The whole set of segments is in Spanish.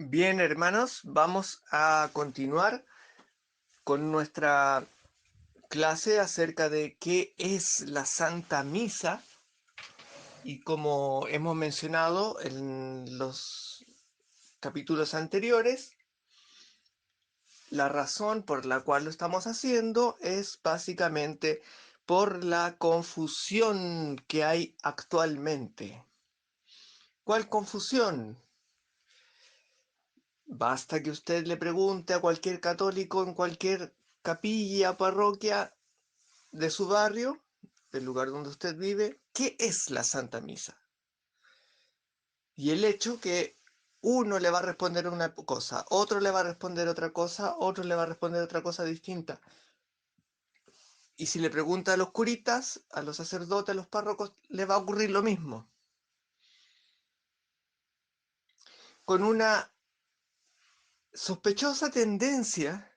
Bien, hermanos, vamos a continuar con nuestra clase acerca de qué es la Santa Misa y como hemos mencionado en los capítulos anteriores, la razón por la cual lo estamos haciendo es básicamente por la confusión que hay actualmente. ¿Cuál confusión? Basta que usted le pregunte a cualquier católico en cualquier capilla, parroquia de su barrio, del lugar donde usted vive, ¿qué es la Santa Misa? Y el hecho que uno le va a responder una cosa, otro le va a responder otra cosa, otro le va a responder otra cosa distinta. Y si le pregunta a los curitas, a los sacerdotes, a los párrocos, le va a ocurrir lo mismo. Con una sospechosa tendencia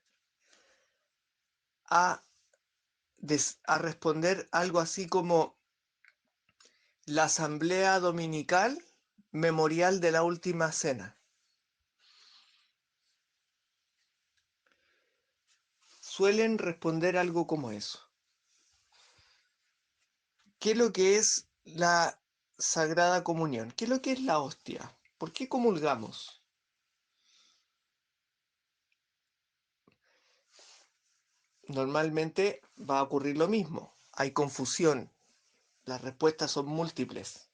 a, a responder algo así como la asamblea dominical memorial de la última cena. Suelen responder algo como eso. ¿Qué es lo que es la Sagrada Comunión? ¿Qué es lo que es la hostia? ¿Por qué comulgamos? Normalmente va a ocurrir lo mismo. Hay confusión. Las respuestas son múltiples.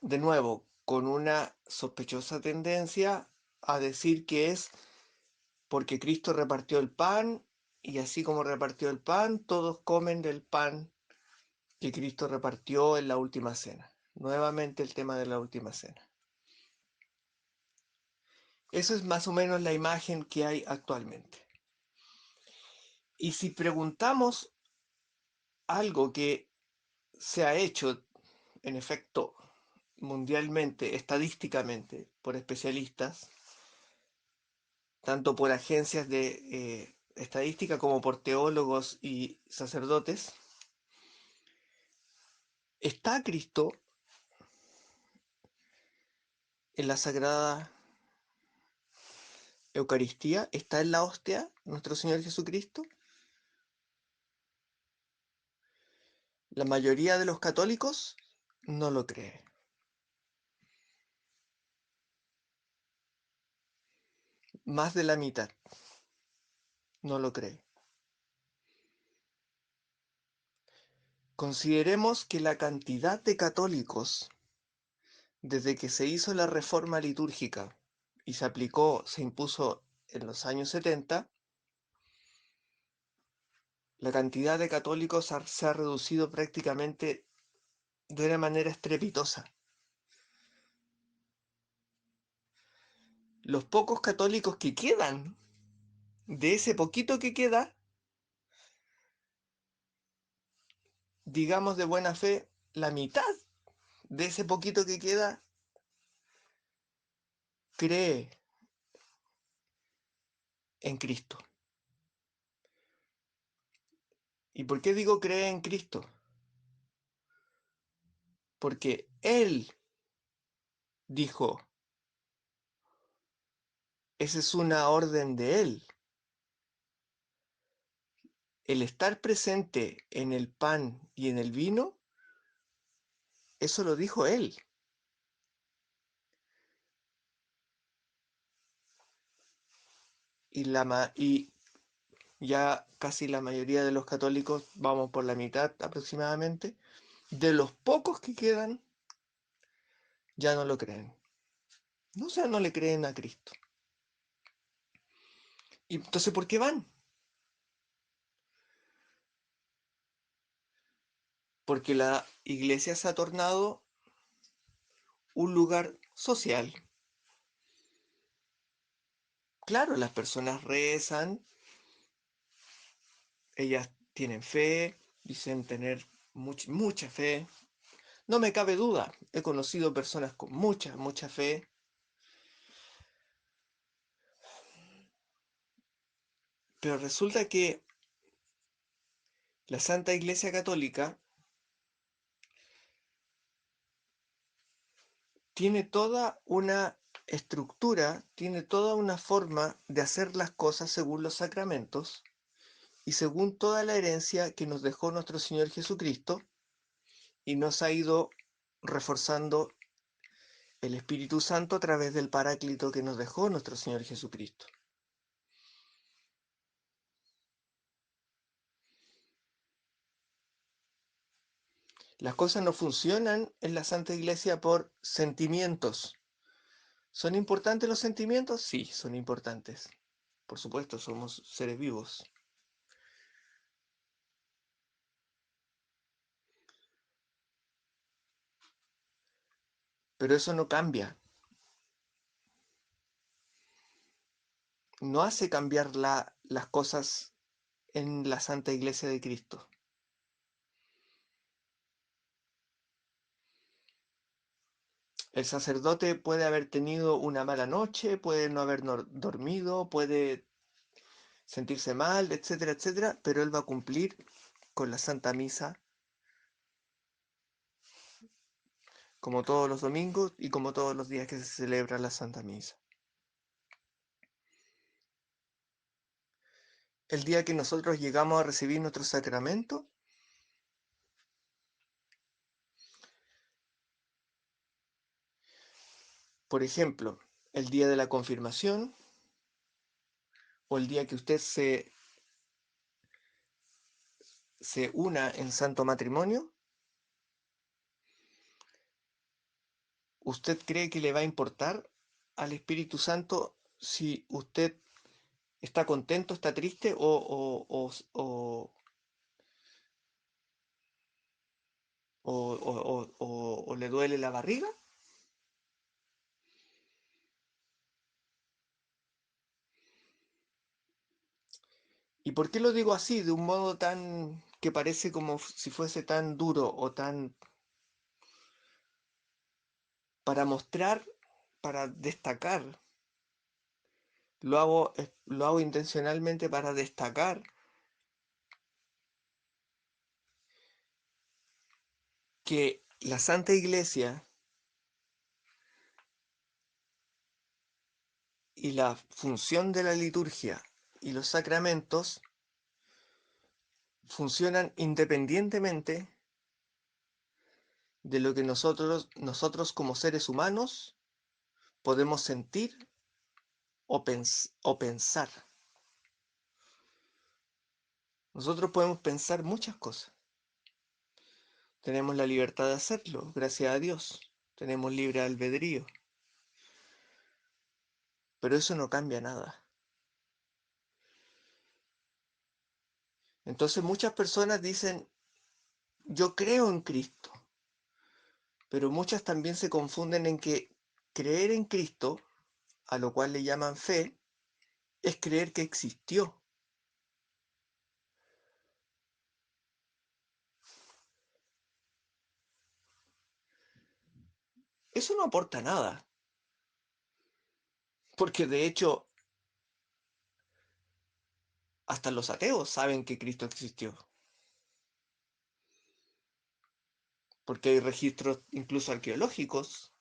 De nuevo, con una sospechosa tendencia a decir que es porque Cristo repartió el pan y así como repartió el pan, todos comen del pan que Cristo repartió en la última cena. Nuevamente el tema de la última cena. Eso es más o menos la imagen que hay actualmente. Y si preguntamos algo que se ha hecho, en efecto, mundialmente, estadísticamente, por especialistas, tanto por agencias de estadística como por teólogos y sacerdotes, ¿está Cristo en la Sagrada Eucaristía? ¿Está en la hostia nuestro Señor Jesucristo? La mayoría de los católicos no lo cree. Más de la mitad no lo cree. Consideremos que la cantidad de católicos, desde que se hizo la reforma litúrgica y se impuso en los años 70, la cantidad de católicos se ha reducido prácticamente de una manera estrepitosa. Los pocos católicos que quedan, de ese poquito que queda, digamos de buena fe, la mitad de ese poquito que queda cree en Cristo. ¿Y por qué digo cree en Cristo? Porque Él dijo, esa es una orden de Él. El estar presente en el pan y en el vino, eso lo dijo Él. Y ya casi la mayoría de los católicos, vamos por la mitad aproximadamente, de los pocos que quedan, ya no lo creen. No, o sea, no le creen a Cristo. ¿Y entonces por qué van? Porque la iglesia se ha tornado un lugar social. Claro, las personas rezan, ellas tienen fe, dicen tener mucha fe. No me cabe duda, he conocido personas con mucha fe, pero resulta que la Santa Iglesia Católica tiene toda una estructura, tiene toda una forma de hacer las cosas según los sacramentos y según toda la herencia que nos dejó nuestro Señor Jesucristo y nos ha ido reforzando el Espíritu Santo a través del Paráclito que nos dejó nuestro Señor Jesucristo. Las cosas no funcionan en la Santa Iglesia por sentimientos. ¿Son importantes los sentimientos? Sí, son importantes. Por supuesto, somos seres vivos. Pero eso no cambia. No hace cambiar las cosas en la Santa Iglesia de Cristo. El sacerdote puede haber tenido una mala noche, puede no haber dormido, puede sentirse mal, etcétera, etcétera, pero él va a cumplir con la Santa Misa como todos los domingos y como todos los días que se celebra la Santa Misa. El día que nosotros llegamos a recibir nuestro sacramento, por ejemplo, el día de la confirmación o el día que usted se una en santo matrimonio, ¿usted cree que le va a importar al Espíritu Santo si usted está contento, está triste o le duele la barriga? ¿Y por qué lo digo así, de un modo tan que parece como si fuese tan duro o tan para mostrar, para destacar? Lo hago intencionalmente para destacar que la Santa Iglesia y la función de la liturgia y los sacramentos funcionan independientemente de lo que nosotros como seres humanos podemos sentir o pensar. Nosotros podemos pensar muchas cosas. Tenemos la libertad de hacerlo, gracias a Dios. Tenemos libre albedrío. Pero eso no cambia nada. Entonces muchas personas dicen, yo creo en Cristo, pero muchas también se confunden en que creer en Cristo, a lo cual le llaman fe, es creer que existió. Eso no aporta nada, porque de hecho hasta los ateos saben que Cristo existió, porque hay registros incluso arqueológicos,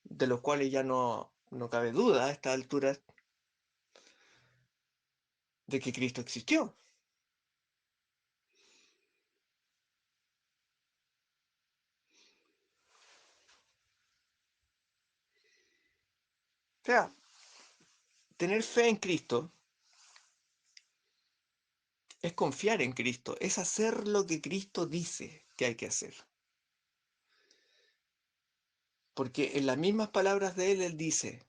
de los cuales ya no cabe duda a esta altura de que Cristo existió. O sea, tener fe en Cristo es confiar en Cristo, es hacer lo que Cristo dice que hay que hacer. Porque en las mismas palabras de Él dice,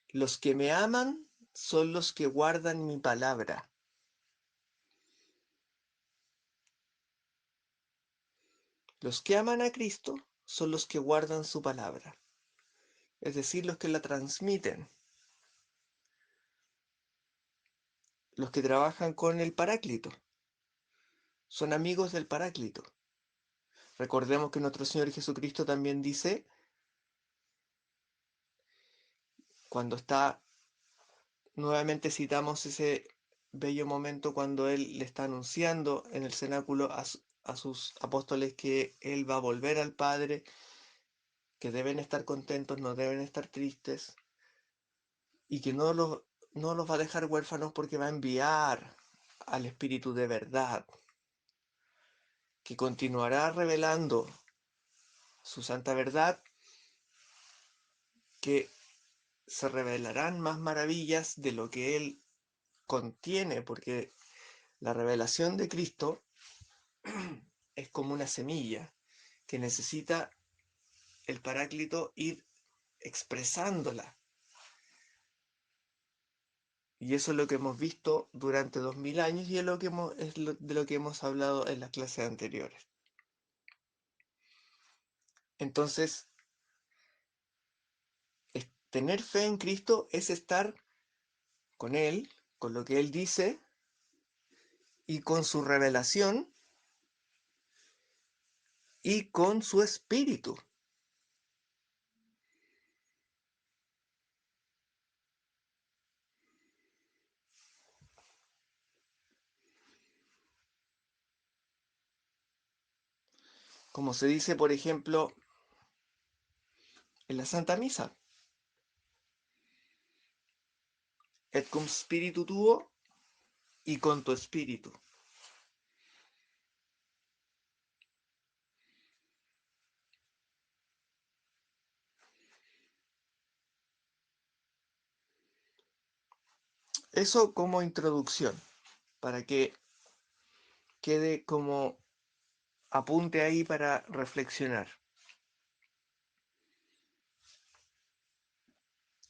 los que me aman son los que guardan mi palabra. Los que aman a Cristo son los que guardan su palabra, es decir, los que la transmiten, los que trabajan con el Paráclito, son amigos del Paráclito. Recordemos que nuestro Señor Jesucristo también dice, cuando está, nuevamente citamos ese bello momento cuando Él le está anunciando en el cenáculo a sus apóstoles que Él va a volver al Padre que deben estar contentos, no deben estar tristes, y que no los va a dejar huérfanos porque va a enviar al Espíritu de verdad, que continuará revelando su santa verdad, que se revelarán más maravillas de lo que Él contiene, porque la revelación de Cristo es como una semilla que necesita el Paráclito ir expresándola. Y eso es lo que hemos visto durante 2000 años y es de lo que hemos hablado en las clases anteriores. Entonces, tener fe en Cristo es estar con Él, con lo que Él dice y con su revelación y con su espíritu. Como se dice, por ejemplo, en la Santa Misa, et cum spiritu tuo, y con tu espíritu. Eso como introducción, para que quede como apunte ahí para reflexionar.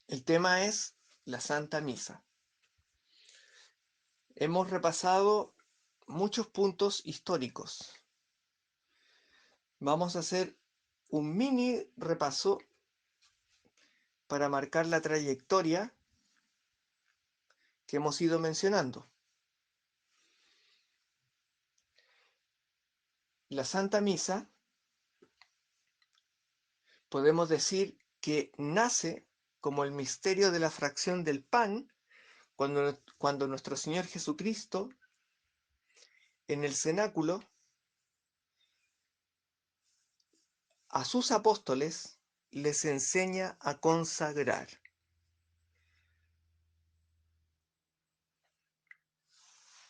El tema es la Santa Misa. Hemos repasado muchos puntos históricos. Vamos a hacer un mini repaso para marcar la trayectoria que hemos ido mencionando. La Santa Misa, podemos decir que nace como el misterio de la fracción del pan, cuando nuestro Señor Jesucristo en el cenáculo a sus apóstoles les enseña a consagrar.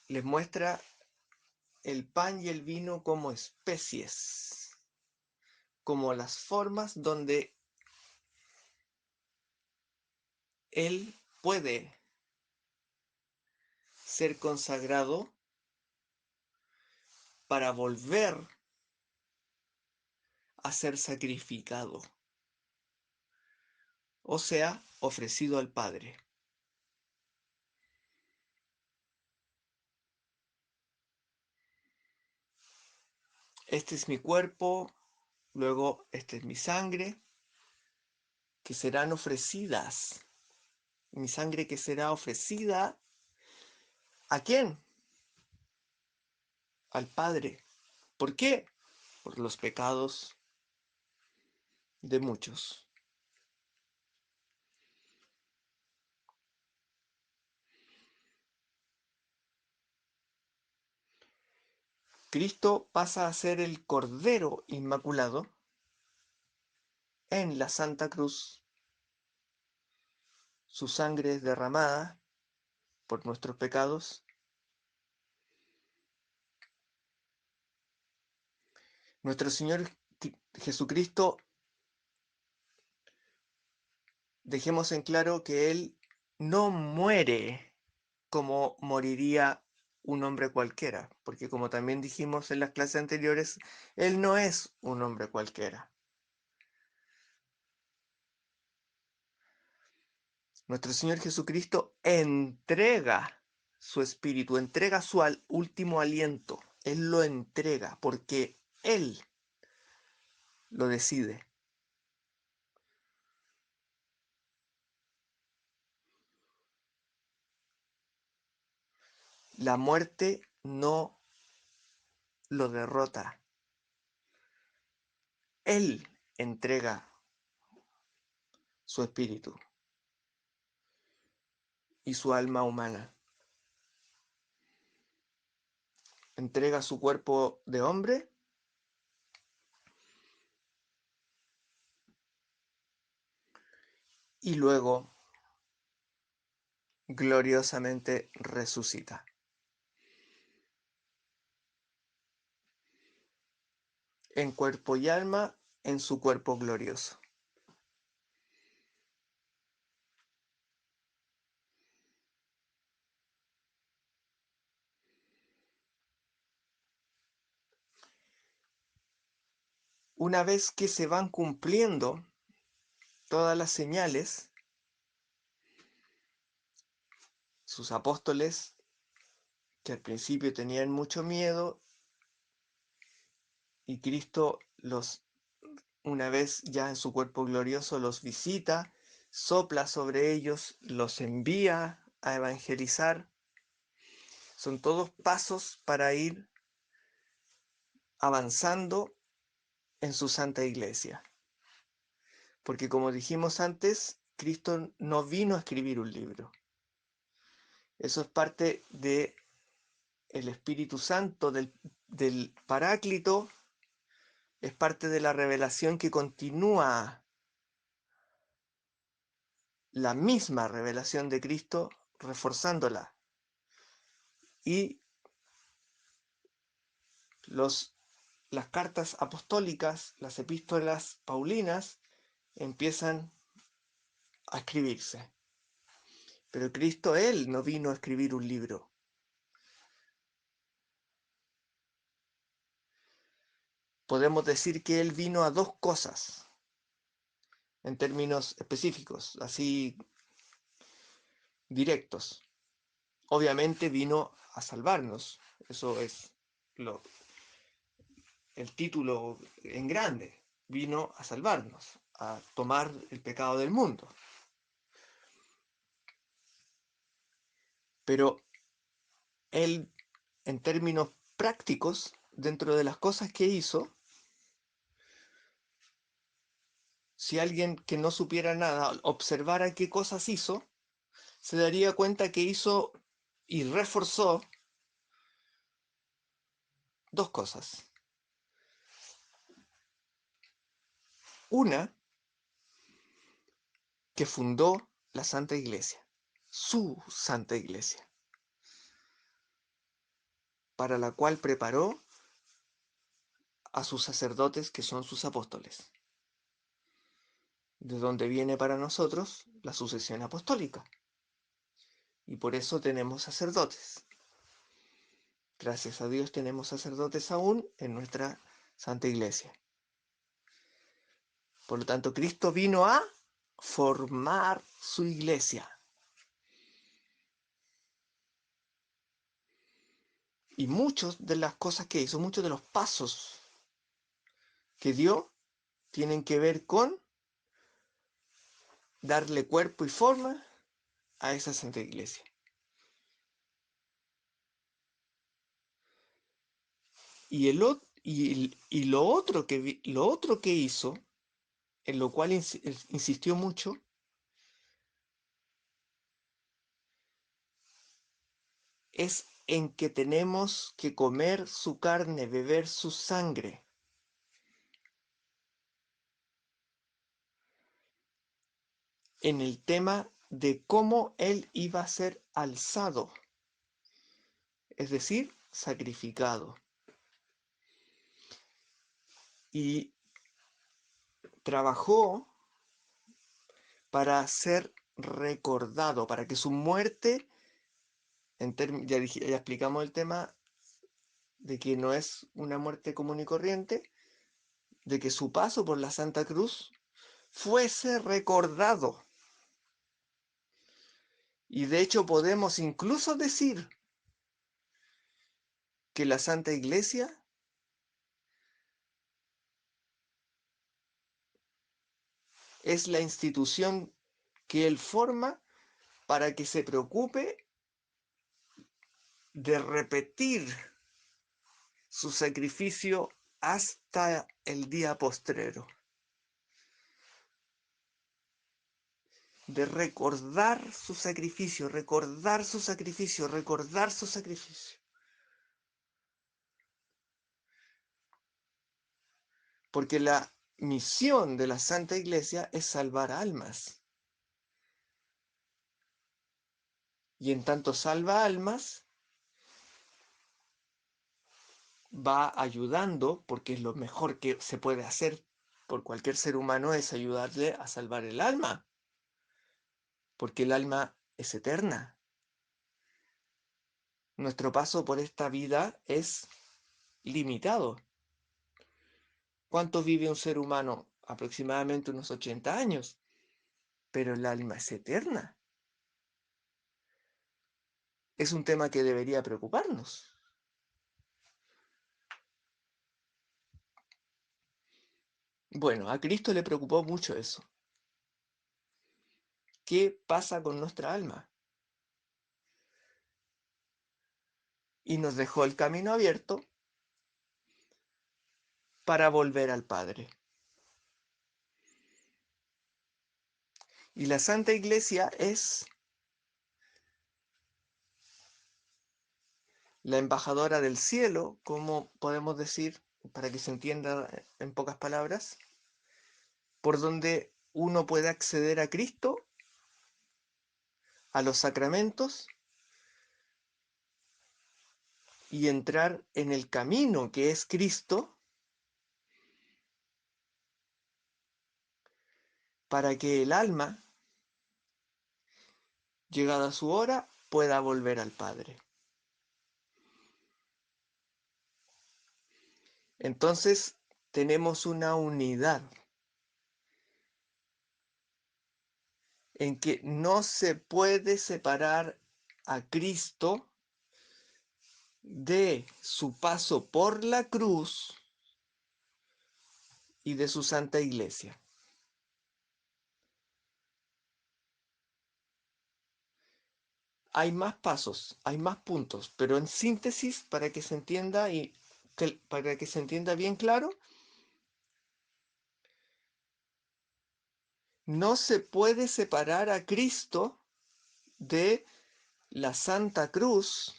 Les muestra el pan y el vino como especies, como las formas donde Él puede ser consagrado para volver a ser sacrificado, o sea, ofrecido al Padre. Este es mi cuerpo, luego esta es mi sangre, que serán ofrecidas. Mi sangre que será ofrecida, ¿a quién? Al Padre. ¿Por qué? Por los pecados de muchos. Cristo pasa a ser el Cordero Inmaculado en la Santa Cruz. Su sangre es derramada por nuestros pecados. Nuestro Señor Jesucristo, dejemos en claro que Él no muere como moriría un hombre cualquiera, porque como también dijimos en las clases anteriores, Él no es un hombre cualquiera. Nuestro Señor Jesucristo entrega su espíritu, entrega su último aliento. Él lo entrega porque Él lo decide. La muerte no lo derrota. Él entrega su espíritu y su alma humana. Entrega su cuerpo de hombre y luego gloriosamente resucita. En cuerpo y alma, en su cuerpo glorioso. Una vez que se van cumpliendo todas las señales, sus apóstoles, que al principio tenían mucho miedo, y Cristo una vez ya en su cuerpo glorioso, los visita, sopla sobre ellos, los envía a evangelizar. Son todos pasos para ir avanzando en su santa iglesia. Porque como dijimos antes, Cristo no vino a escribir un libro. Eso es parte de el Espíritu Santo, del Paráclito, es parte de la revelación que continúa la misma revelación de Cristo, reforzándola. Y las cartas apostólicas, las epístolas paulinas, empiezan a escribirse. Pero Cristo, Él no vino a escribir un libro. Podemos decir que Él vino a dos cosas, en términos específicos, así directos. Obviamente vino a salvarnos, eso es el título en grande, vino a salvarnos, a tomar el pecado del mundo. Pero Él, en términos prácticos, dentro de las cosas que hizo, si alguien que no supiera nada observara qué cosas hizo, se daría cuenta que hizo y reforzó dos cosas. Una, que fundó la Santa Iglesia, su Santa Iglesia, para la cual preparó a sus sacerdotes, que son sus apóstoles, de donde viene para nosotros la sucesión apostólica. Y por eso tenemos sacerdotes. Gracias a Dios tenemos sacerdotes aún en nuestra Santa Iglesia. Por lo tanto, Cristo vino a formar su iglesia. Y muchas de las cosas que hizo, muchos de los pasos que dio, tienen que ver con darle cuerpo y forma a esa Santa Iglesia. Y lo otro que hizo, en lo cual insistió mucho, es en que tenemos que comer su carne, beber su sangre. En el tema de cómo él iba a ser alzado, es decir, sacrificado. Y trabajó para ser recordado, para que su muerte, ya explicamos el tema de que no es una muerte común y corriente, de que su paso por la Santa Cruz fuese recordado. Y de hecho podemos incluso decir que la Santa Iglesia es la institución que él forma para que se preocupe de repetir su sacrificio hasta el día postrero, de recordar su sacrificio, recordar su sacrificio, recordar su sacrificio. Porque la misión de la Santa Iglesia es salvar almas. Y en tanto salva almas, va ayudando, porque es lo mejor que se puede hacer por cualquier ser humano, es ayudarle a salvar el alma, porque el alma es eterna. Nuestro paso por esta vida es limitado. ¿Cuánto vive un ser humano? Aproximadamente unos 80 años, pero el alma es eterna. Es un tema que debería preocuparnos. Bueno, a Cristo le preocupó mucho eso. ¿Qué pasa con nuestra alma? Y nos dejó el camino abierto para volver al Padre. Y la Santa Iglesia es la embajadora del cielo, como podemos decir, para que se entienda en pocas palabras, por donde uno puede acceder a Cristo, a los sacramentos, y entrar en el camino que es Cristo, para que el alma, llegada su hora, pueda volver al Padre. Entonces tenemos una unidad en que no se puede separar a Cristo de su paso por la cruz y de su Santa Iglesia. Hay más pasos, hay más puntos, pero en síntesis, para que se entienda y para que se entienda bien claro, no se puede separar a Cristo de la Santa Cruz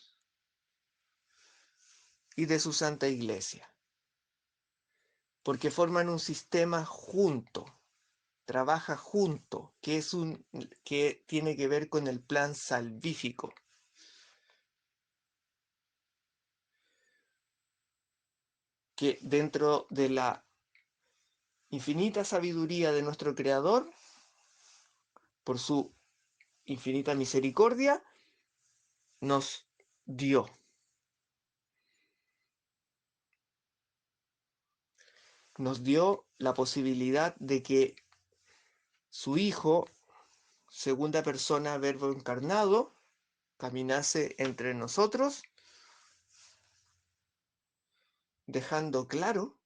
y de su Santa Iglesia, porque forman un sistema junto, trabaja junto, que tiene que ver con el plan salvífico. Que dentro de la infinita sabiduría de nuestro Creador, por su infinita misericordia, nos dio. Nos dio la posibilidad de que su Hijo, segunda persona, Verbo encarnado, caminase entre nosotros, dejando claro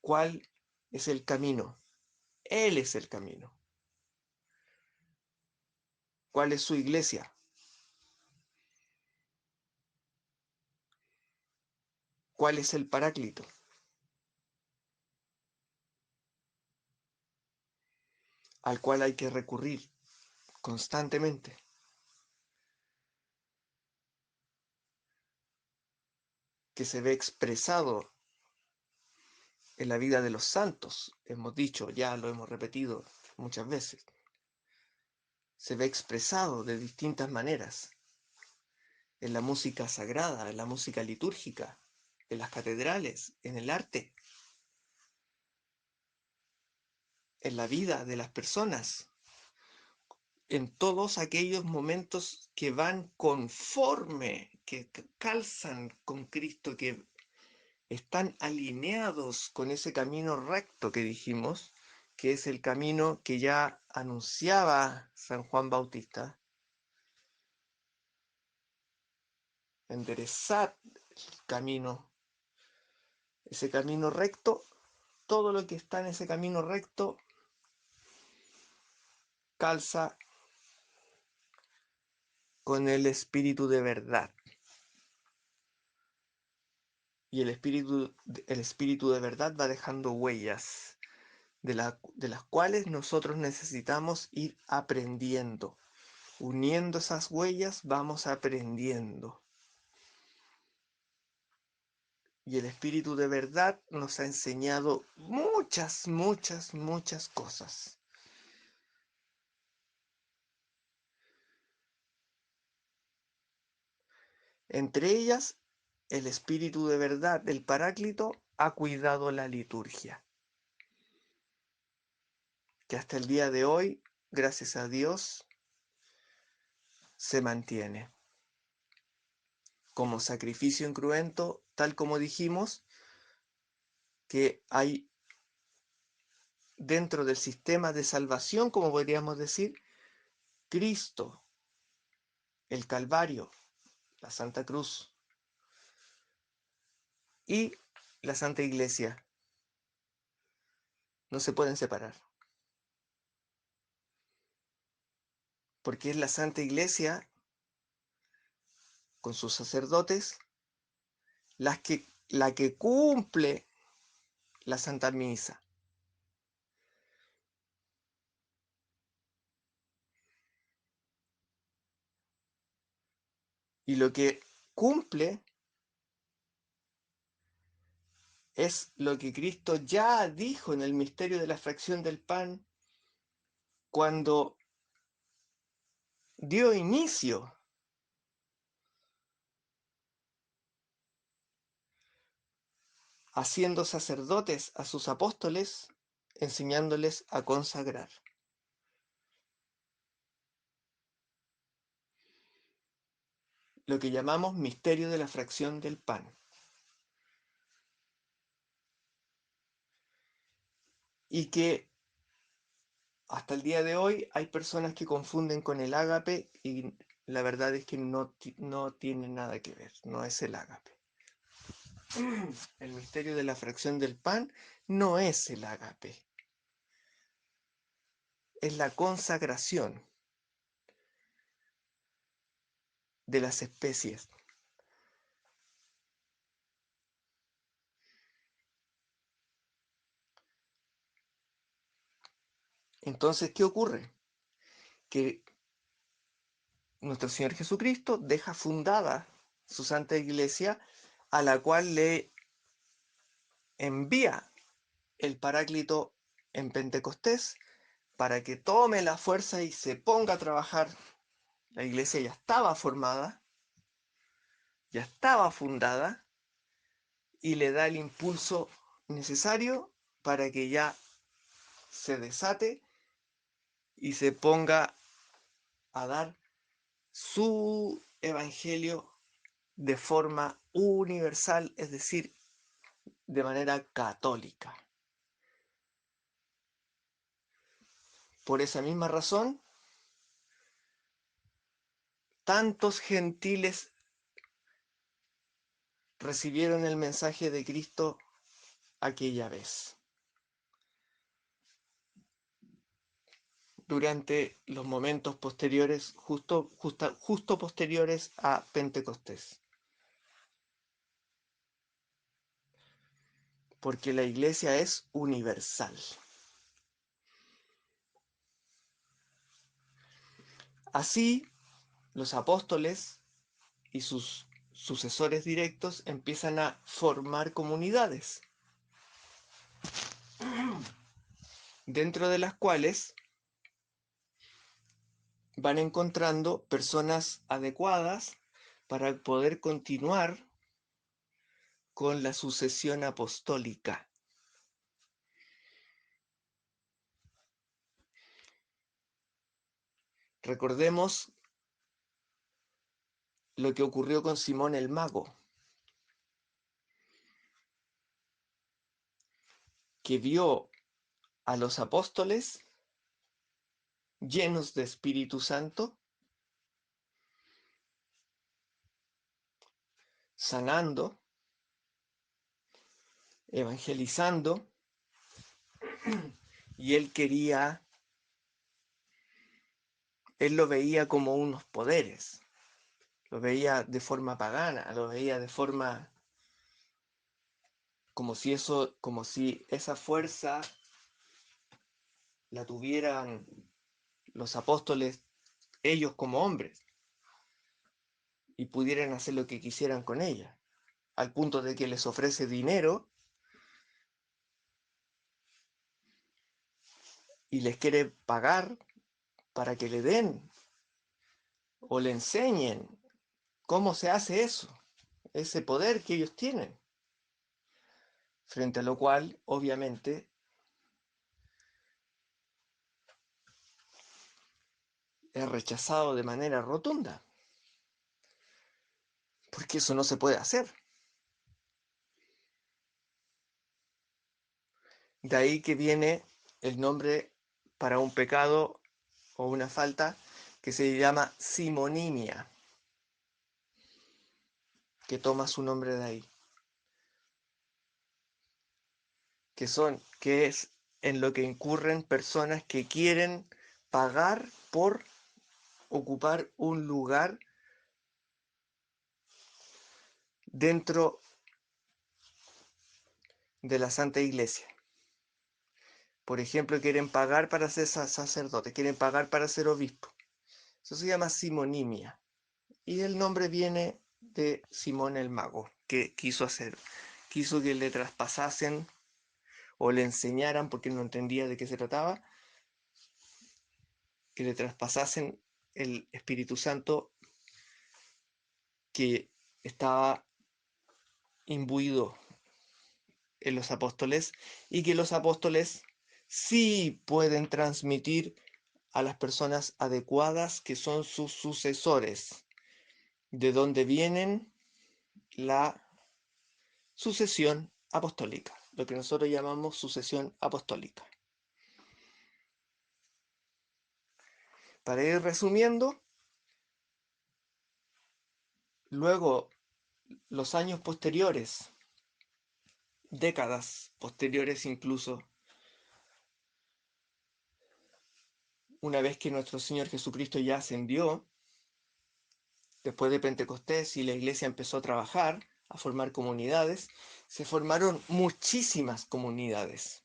cuál es el camino. Él es el camino. ¿Cuál es su iglesia? ¿Cuál es el Paráclito? Al cual hay que recurrir constantemente. Que se ve expresado en la vida de los santos. Hemos dicho, ya lo hemos repetido muchas veces. Se ve expresado de distintas maneras. En la música sagrada, en la música litúrgica, en las catedrales, en el arte, en la vida de las personas, en todos aquellos momentos que van conforme, que calzan con Cristo, que están alineados con ese camino recto que dijimos, que es el camino que ya anunciaba San Juan Bautista. Enderezad el camino, ese camino recto, todo lo que está en ese camino recto calza con el espíritu de verdad. Y el espíritu de verdad va dejando huellas, de las cuales nosotros necesitamos ir aprendiendo. Uniendo esas huellas vamos aprendiendo. Y el espíritu de verdad nos ha enseñado muchas, muchas, muchas cosas. Entre ellas, el Espíritu de verdad del Paráclito ha cuidado la liturgia, que hasta el día de hoy, gracias a Dios, se mantiene como sacrificio incruento, tal como dijimos, que hay dentro del sistema de salvación, como podríamos decir, Cristo, el Calvario, la Santa Cruz y la Santa Iglesia. No se pueden separar, porque es la Santa Iglesia, con sus sacerdotes, la que cumple la Santa Misa. Y lo que cumple es lo que Cristo ya dijo en el misterio de la fracción del pan, cuando dio inicio haciendo sacerdotes a sus apóstoles, enseñándoles a consagrar. Lo que llamamos misterio de la fracción del pan. Y que hasta el día de hoy hay personas que confunden con el ágape y la verdad es que no tiene nada que ver, no es el ágape. El misterio de la fracción del pan no es el ágape, es la consagración de las especies. Entonces, ¿qué ocurre? Que nuestro Señor Jesucristo deja fundada su Santa Iglesia, a la cual le envía el Paráclito en Pentecostés para que tome la fuerza y se ponga a trabajar. La iglesia ya estaba formada, ya estaba fundada, y le da el impulso necesario para que ya se desate y se ponga a dar su evangelio de forma universal, es decir, de manera católica. Por esa misma razón, tantos gentiles recibieron el mensaje de Cristo aquella vez, durante los momentos posteriores, justo posteriores a Pentecostés. Porque la iglesia es universal. Así, los apóstoles y sus sucesores directos empiezan a formar comunidades, dentro de las cuales van encontrando personas adecuadas para poder continuar con la sucesión apostólica. Recordemos lo que ocurrió con Simón el Mago, que vio a los apóstoles llenos de Espíritu Santo, sanando, evangelizando, y él lo veía como unos poderes, lo veía de forma pagana, lo veía de forma como si esa fuerza la tuvieran los apóstoles ellos como hombres y pudieran hacer lo que quisieran con ella, al punto de que les ofrece dinero y les quiere pagar para que le den o le enseñen ¿Cómo se hace eso? Ese poder que ellos tienen. Frente a lo cual, obviamente, es rechazado de manera rotunda. Porque eso no se puede hacer. De ahí que viene el nombre para un pecado o una falta que se llama simonimia, que toma su nombre de ahí, que es en lo que incurren personas que quieren pagar por ocupar un lugar dentro de la Santa Iglesia. Por ejemplo, quieren pagar para ser sacerdote, quieren pagar para ser obispo. Eso se llama simonimia. Y el nombre viene de Simón el Mago, que quiso que le traspasasen o le enseñaran, porque no entendía de qué se trataba, que le traspasasen el Espíritu Santo que estaba imbuido en los apóstoles y que los apóstoles sí pueden transmitir a las personas adecuadas que son sus sucesores, de donde vienen la sucesión apostólica, lo que nosotros llamamos sucesión apostólica. Para ir resumiendo, luego los años posteriores, décadas posteriores incluso, una vez que nuestro Señor Jesucristo ya ascendió, después de Pentecostés y la iglesia empezó a trabajar, a formar comunidades, se formaron muchísimas comunidades,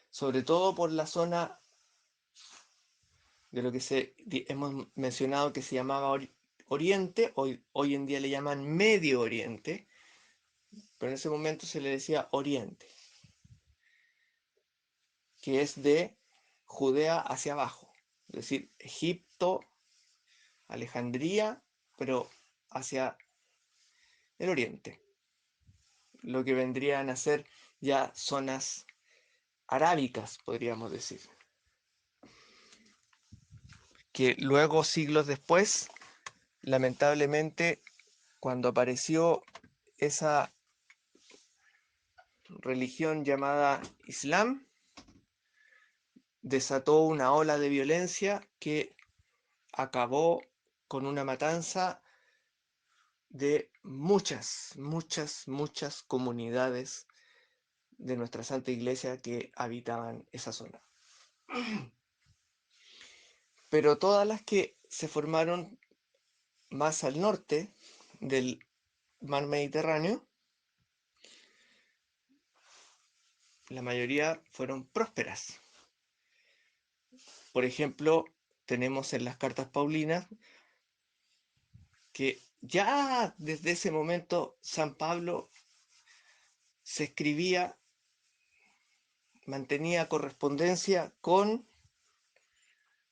sobre todo por la zona de lo que hemos mencionado que se llamaba Oriente, hoy en día le llaman Medio Oriente, pero en ese momento se le decía Oriente, que es de Judea hacia abajo, es decir, Egipto, Alejandría, pero hacia el oriente, lo que vendrían a ser ya zonas arábicas, podríamos decir, que luego, siglos después, lamentablemente, cuando apareció esa religión llamada Islam, desató una ola de violencia que acabó con una matanza de muchas comunidades de nuestra Santa Iglesia que habitaban esa zona. Pero todas las que se formaron más al norte del mar Mediterráneo, la mayoría fueron prósperas. Por ejemplo, tenemos en las cartas paulinas que ya desde ese momento San Pablo se escribía, mantenía correspondencia con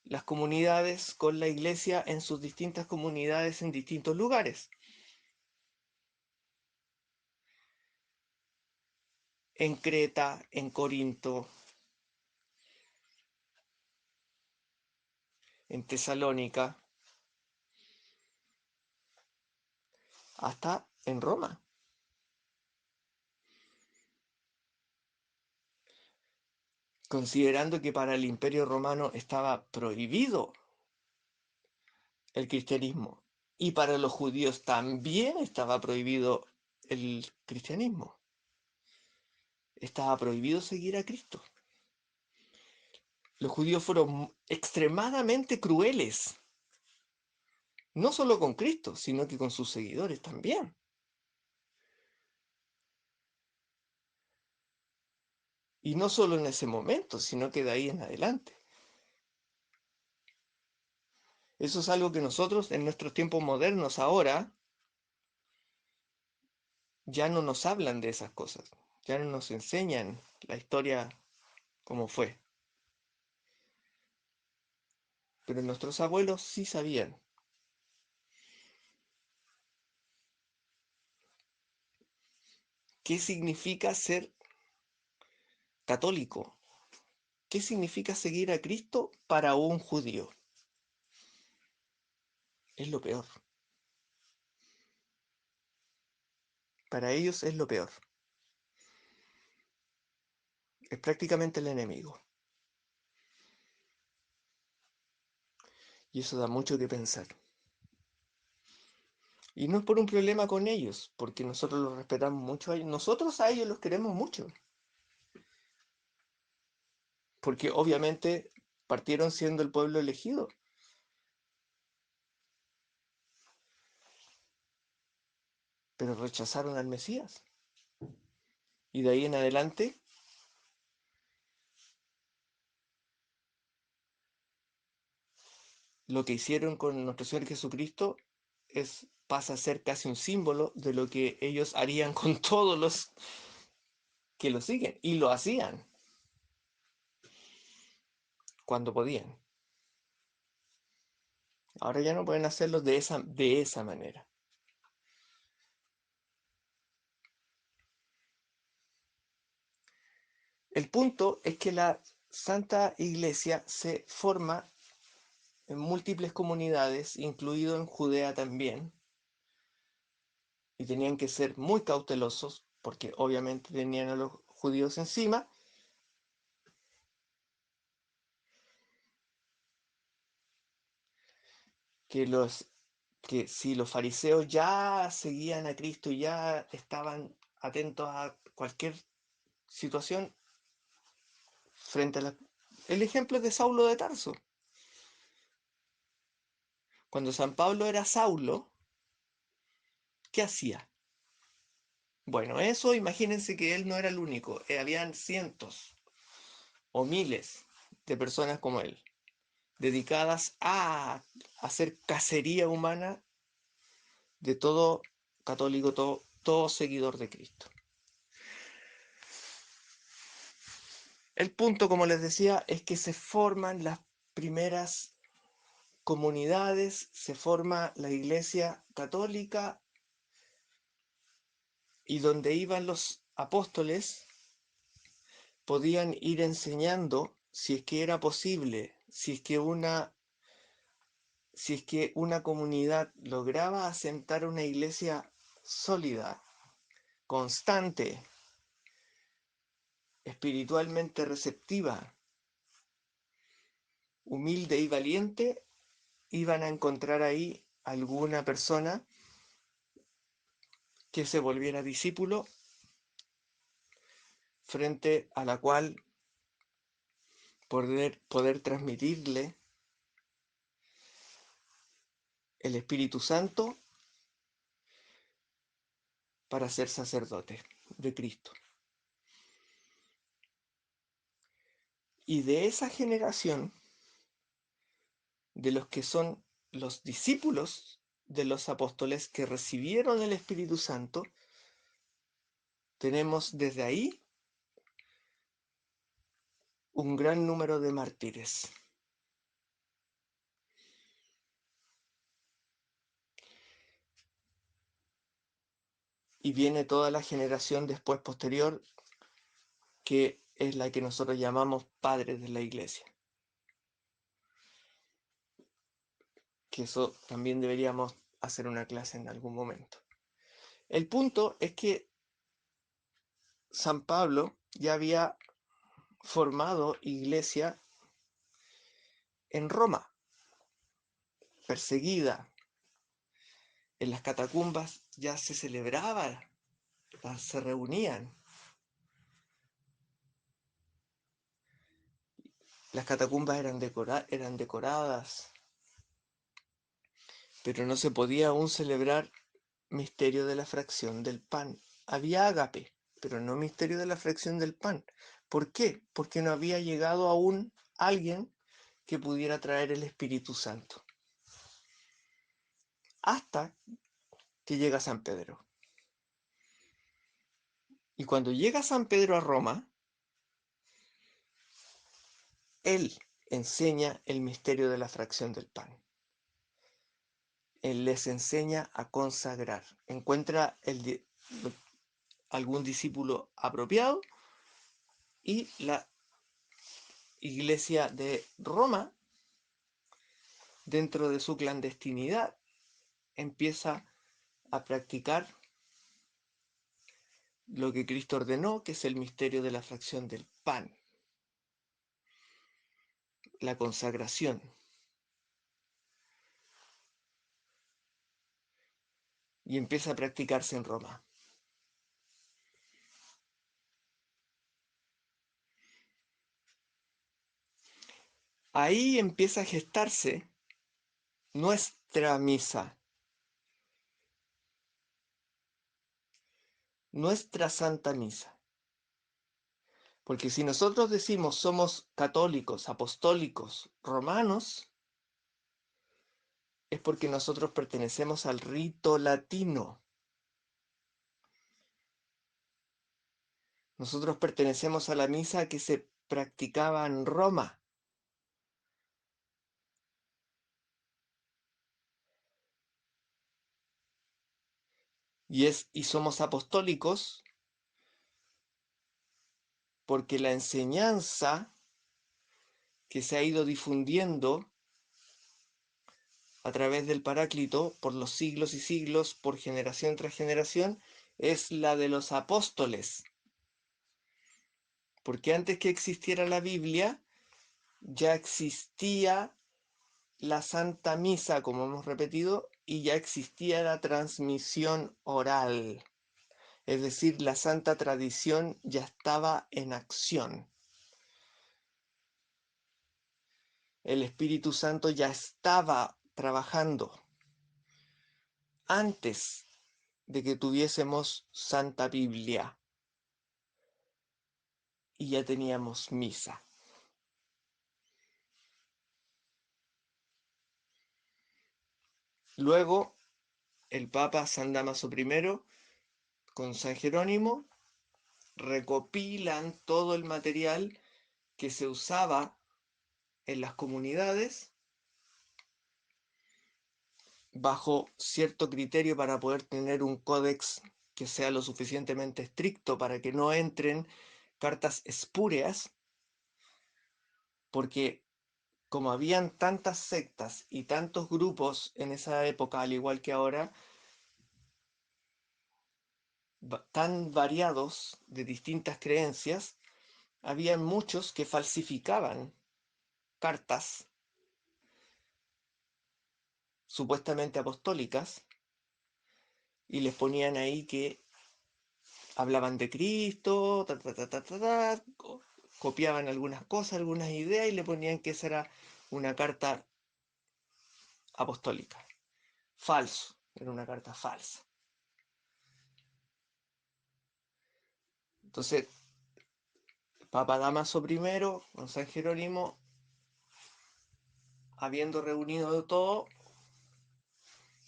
las comunidades, con la iglesia en sus distintas comunidades en distintos lugares. En Creta, en Corinto, en Tesalónica, hasta en Roma. Considerando que para el Imperio Romano estaba prohibido el cristianismo y para los judíos también estaba prohibido el cristianismo. Estaba prohibido seguir a Cristo. Los judíos fueron extremadamente crueles, no solo con Cristo, sino que con sus seguidores también. Y no solo en ese momento, sino que de ahí en adelante. Eso es algo que nosotros en nuestros tiempos modernos ahora ya no nos hablan de esas cosas, ya no nos enseñan la historia como fue. pero nuestros abuelos sí sabían. ¿Qué significa ser católico? ¿Qué significa seguir a Cristo para un judío? Es lo peor. Para ellos es lo peor. Es prácticamente el enemigo. Y eso da mucho que pensar. Y no es por un problema con ellos, porque nosotros los respetamos mucho a ellos. Nosotros a ellos los queremos mucho. Porque obviamente partieron siendo el pueblo elegido, pero rechazaron al Mesías. Y de ahí en adelante, lo que hicieron con nuestro Señor Jesucristo pasa a ser casi un símbolo de lo que ellos harían con todos los que lo siguen. Y lo hacían cuando podían. Ahora ya no pueden hacerlo de esa manera. El punto es que la Santa Iglesia se forma en múltiples comunidades, incluido en Judea también, y tenían que ser muy cautelosos porque obviamente tenían a los judíos encima, que si los fariseos ya seguían a Cristo y ya estaban atentos a cualquier situación frente a el ejemplo de Saulo de Tarso. Cuando San Pablo era Saulo, ¿qué hacía? Bueno, eso imagínense que él no era el único, habían cientos o miles de personas como él, dedicadas a hacer cacería humana de todo católico, todo seguidor de Cristo. El punto, como les decía, es que se forman las primeras comunidades, se forma la Iglesia Católica y donde iban los apóstoles podían ir enseñando si es que era posible, si es que una comunidad lograba asentar una iglesia sólida, constante, espiritualmente receptiva, humilde y valiente, iban a encontrar ahí alguna persona que se volviera discípulo frente a la cual poder transmitirle el Espíritu Santo para ser sacerdote de Cristo. Y de esa generación, de los que son los discípulos de los apóstoles que recibieron el Espíritu Santo, tenemos desde ahí un gran número de mártires. Y viene toda la generación después posterior, que es la que nosotros llamamos padres de la iglesia. Que eso también deberíamos hacer una clase en algún momento. El punto es que San Pablo ya había formado iglesia en Roma, perseguida. En las catacumbas ya se celebraba, se reunían. Las catacumbas eran decoradas, pero no se podía aún celebrar misterio de la fracción del pan. Había ágape, pero no misterio de la fracción del pan. ¿Por qué? Porque no había llegado aún alguien que pudiera traer el Espíritu Santo. Hasta que llega San Pedro. Y cuando llega San Pedro a Roma, él enseña el misterio de la fracción del pan. Él les enseña a consagrar. Encuentra algún discípulo apropiado y la Iglesia de Roma, dentro de su clandestinidad, empieza a practicar lo que Cristo ordenó, que es el misterio de la fracción del pan, la consagración. Y empieza a practicarse en Roma. Ahí empieza a gestarse nuestra misa, nuestra Santa Misa. Porque si nosotros decimos somos católicos, apostólicos, romanos, es porque nosotros pertenecemos al rito latino. Nosotros pertenecemos a la misa que se practicaba en Roma. Y somos apostólicos porque la enseñanza que se ha ido difundiendo a través del Paráclito por los siglos y siglos, por generación tras generación, es la de los apóstoles. Porque antes que existiera la Biblia, ya existía la Santa Misa, como hemos repetido, y ya existía la transmisión oral. Es decir, la Santa Tradición ya estaba en acción. El Espíritu Santo ya estaba trabajando antes de que tuviésemos Santa Biblia y ya teníamos misa. Luego, el Papa San Damaso I con San Jerónimo recopilan todo el material que se usaba en las comunidades bajo cierto criterio para poder tener un códex que sea lo suficientemente estricto para que no entren cartas espurias, porque como habían tantas sectas y tantos grupos en esa época, al igual que ahora, tan variados de distintas creencias, había muchos que falsificaban cartas supuestamente apostólicas y les ponían ahí que hablaban de Cristo, copiaban algunas cosas, algunas ideas y le ponían que esa era una carta apostólica. Falso, era una carta falsa. Entonces, Papa Damaso I con San Jerónimo, habiendo reunido todo,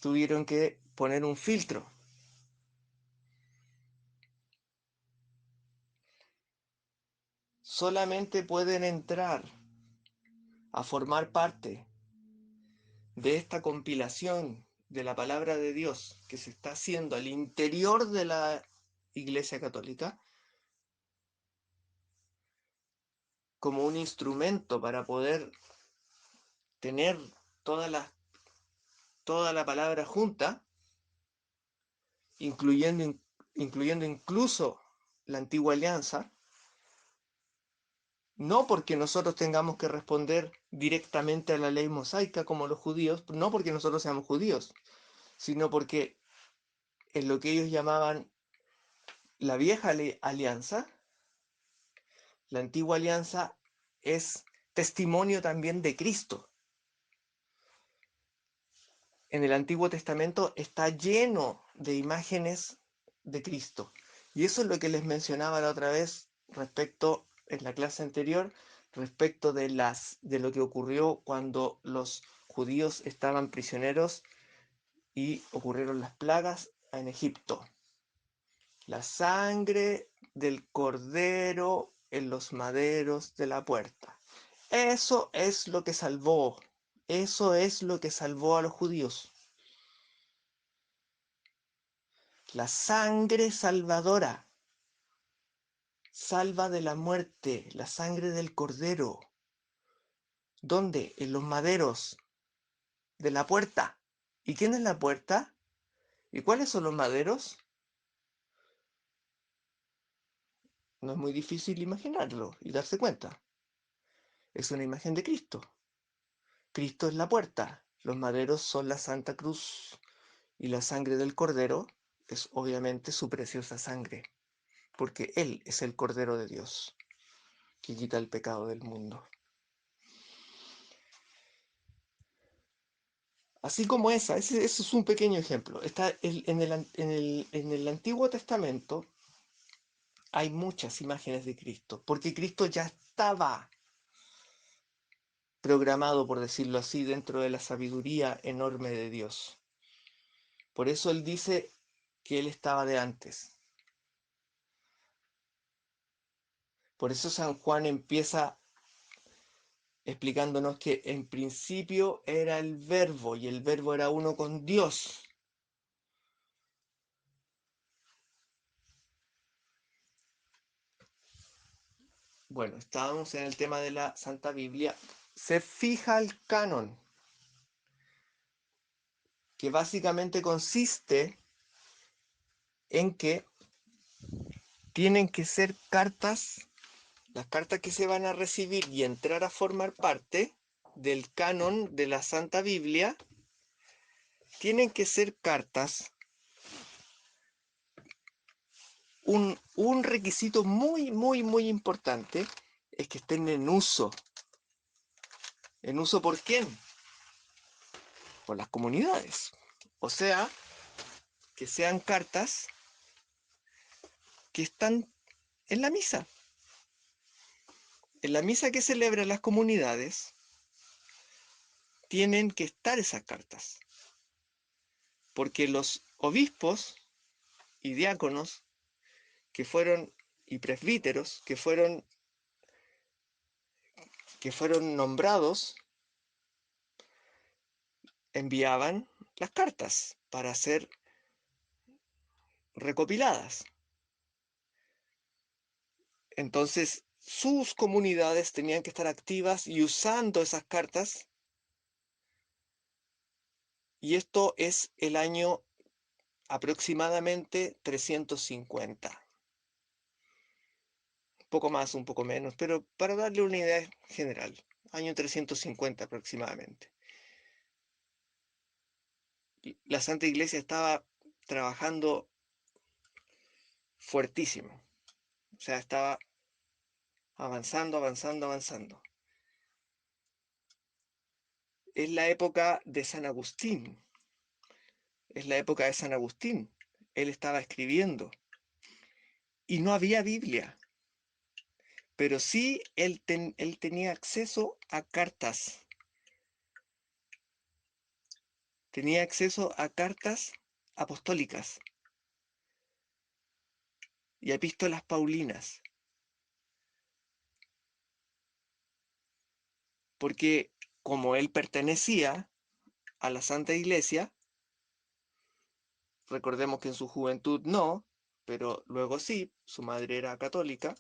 tuvieron que poner un filtro. Solamente pueden entrar a formar parte de esta compilación de la palabra de Dios que se está haciendo al interior de la Iglesia Católica como un instrumento para poder tener toda la palabra junta, incluyendo incluso la antigua alianza, no porque nosotros tengamos que responder directamente a la ley mosaica como los judíos, no porque nosotros seamos judíos, sino porque en lo que ellos llamaban la vieja alianza, la antigua alianza es testimonio también de Cristo. En el Antiguo Testamento está lleno de imágenes de Cristo. Y eso es lo que les mencionaba la otra vez respecto, en la clase anterior, respecto de lo que ocurrió cuando los judíos estaban prisioneros y ocurrieron las plagas en Egipto. La sangre del cordero en los maderos de la puerta. Eso es lo que salvó. Eso es lo que salvó a los judíos. La sangre salvadora salva de la muerte, la sangre del cordero. ¿Dónde? En los maderos de la puerta. ¿Y quién es la puerta? ¿Y cuáles son los maderos? No es muy difícil imaginarlo y darse cuenta. Es una imagen de Cristo. Cristo es la puerta. Los maderos son la Santa Cruz y la sangre del Cordero es obviamente su preciosa sangre, porque Él es el Cordero de Dios que quita el pecado del mundo. Así como ese es un pequeño ejemplo. En el Antiguo Testamento hay muchas imágenes de Cristo, porque Cristo ya estaba programado, por decirlo así, dentro de la sabiduría enorme de Dios. Por eso Él dice que Él estaba de antes. Por eso San Juan empieza explicándonos que en principio era el verbo y el verbo era uno con Dios. Bueno, estábamos en el tema de la Santa Biblia. Se fija el canon, que básicamente consiste en que tienen que ser cartas, las cartas que se van a recibir y entrar a formar parte del canon de la Santa Biblia, tienen que ser cartas. Un requisito muy, muy, muy importante es que estén en uso. ¿En uso por quién? Por las comunidades. O sea, que sean cartas que están en la misa. En la misa que celebran las comunidades, tienen que estar esas cartas. Porque los obispos y diáconos y presbíteros que fueron nombrados, enviaban las cartas para ser recopiladas. Entonces, sus comunidades tenían que estar activas y usando esas cartas. Y esto es el año aproximadamente 350. Un poco más, un poco menos, pero para darle una idea general, año 350 aproximadamente. La Santa Iglesia estaba trabajando fuertísimo. O sea, estaba avanzando, avanzando, avanzando. Es la época de San Agustín. Es la época de San Agustín. Él estaba escribiendo. Y no había Biblia. Pero sí él tenía acceso a cartas. Tenía acceso a cartas apostólicas y a epístolas paulinas. Porque como él pertenecía a la Santa Iglesia, recordemos que en su juventud no, pero luego sí, su madre era católica.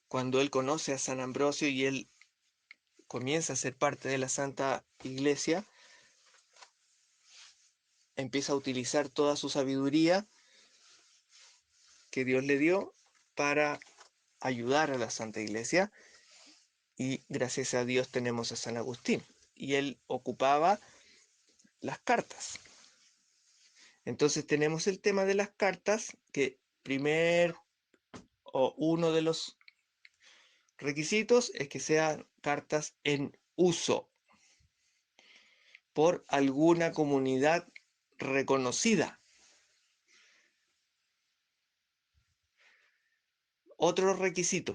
Cuando él conoce a San Ambrosio y él comienza a ser parte de la Santa Iglesia, empieza a utilizar toda su sabiduría que Dios le dio para ayudar a la Santa Iglesia, y gracias a Dios tenemos a San Agustín, y él ocupaba las cartas. Entonces tenemos el tema de las cartas, que uno de los requisitos es que sean cartas en uso por alguna comunidad reconocida. Otro requisito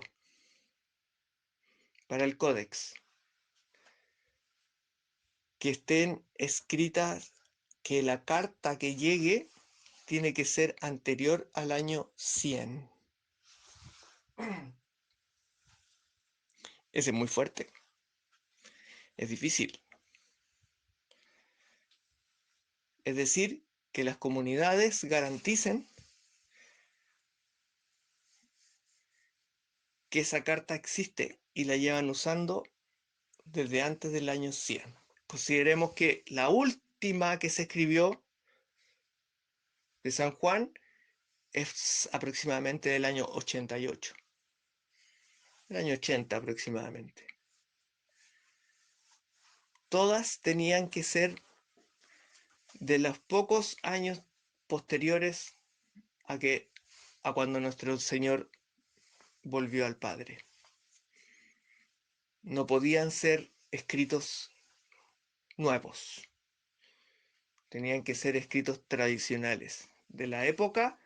para el códex: que estén escritas, que la carta que llegue tiene que ser anterior al año 100. Ese es muy fuerte, es difícil. Es decir, que las comunidades garanticen que esa carta existe y la llevan usando desde antes del año 100. Consideremos que la última que se escribió de San Juan es aproximadamente del año 88, el año 80 aproximadamente. Todas tenían que ser de los pocos años posteriores a cuando nuestro Señor volvió al Padre. No podían ser escritos nuevos, tenían que ser escritos tradicionales de la época,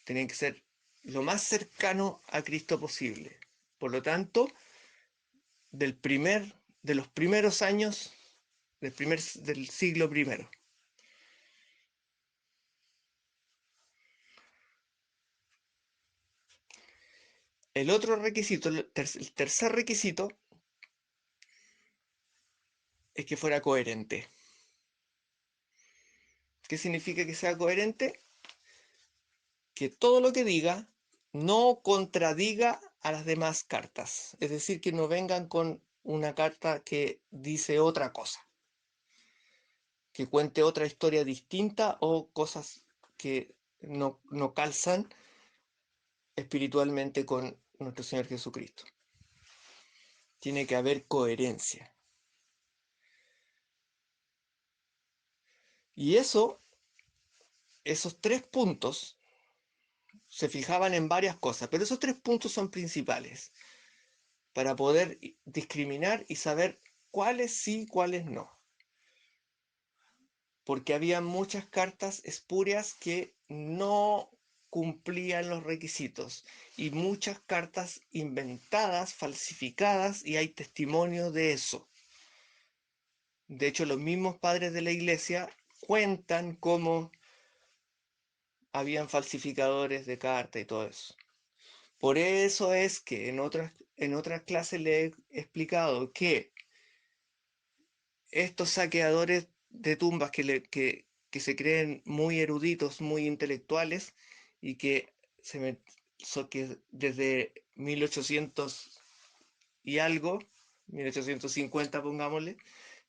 tenían que ser lo más cercano a Cristo posible. Por lo tanto, de los primeros años del siglo primero. El otro requisito, el tercer requisito, es que fuera coherente. ¿Qué significa que sea coherente? Que todo lo que diga no contradiga a las demás cartas. Es decir, que no vengan con una carta que dice otra cosa, que cuente otra historia distinta o cosas que no calzan espiritualmente con nuestro Señor Jesucristo. Tiene que haber coherencia. Y esos 3 puntos se fijaban en varias cosas, pero esos 3 puntos son principales para poder discriminar y saber cuáles sí, cuáles no. Porque había muchas cartas espurias que no cumplían los requisitos y muchas cartas inventadas, falsificadas, y hay testimonio de eso. De hecho, los mismos padres de la iglesia cuentan cómo habían falsificadores de carta y todo eso. Por eso es que en otras clases le he explicado que estos saqueadores de tumbas que se creen muy eruditos, muy intelectuales, y que desde 1800 y algo, 1850 pongámosle,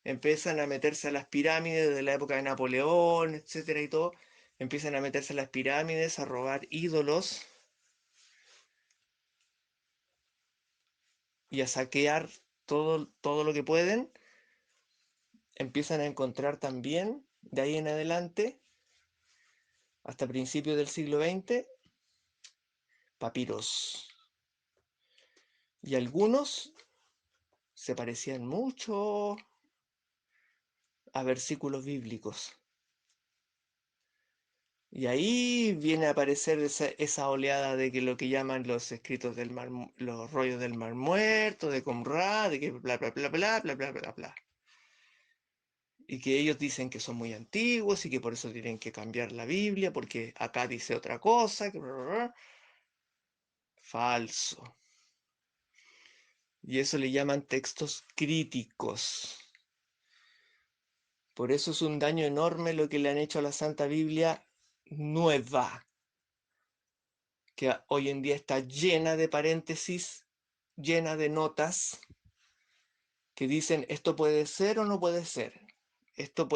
empiezan a meterse a las pirámides de la época de Napoleón, etcétera y todo, empiezan a meterse a las pirámides, a robar ídolos y a saquear todo lo que pueden. Empiezan a encontrar también, de ahí en adelante, hasta principios del siglo XX, papiros. Y algunos se parecían mucho a versículos bíblicos. Y ahí viene a aparecer esa oleada de que lo que llaman los escritos del mar, los rollos del mar muerto, de Qumran, de que bla bla bla bla bla bla bla bla. Y que ellos dicen que son muy antiguos y que por eso tienen que cambiar la Biblia, porque acá dice otra cosa, que bla, bla, bla. Falso. Y eso le llaman textos críticos. Por eso es un daño enorme lo que le han hecho a la Santa Biblia nueva, que hoy en día está llena de paréntesis, llena de notas que dicen esto puede ser o no puede ser. Esto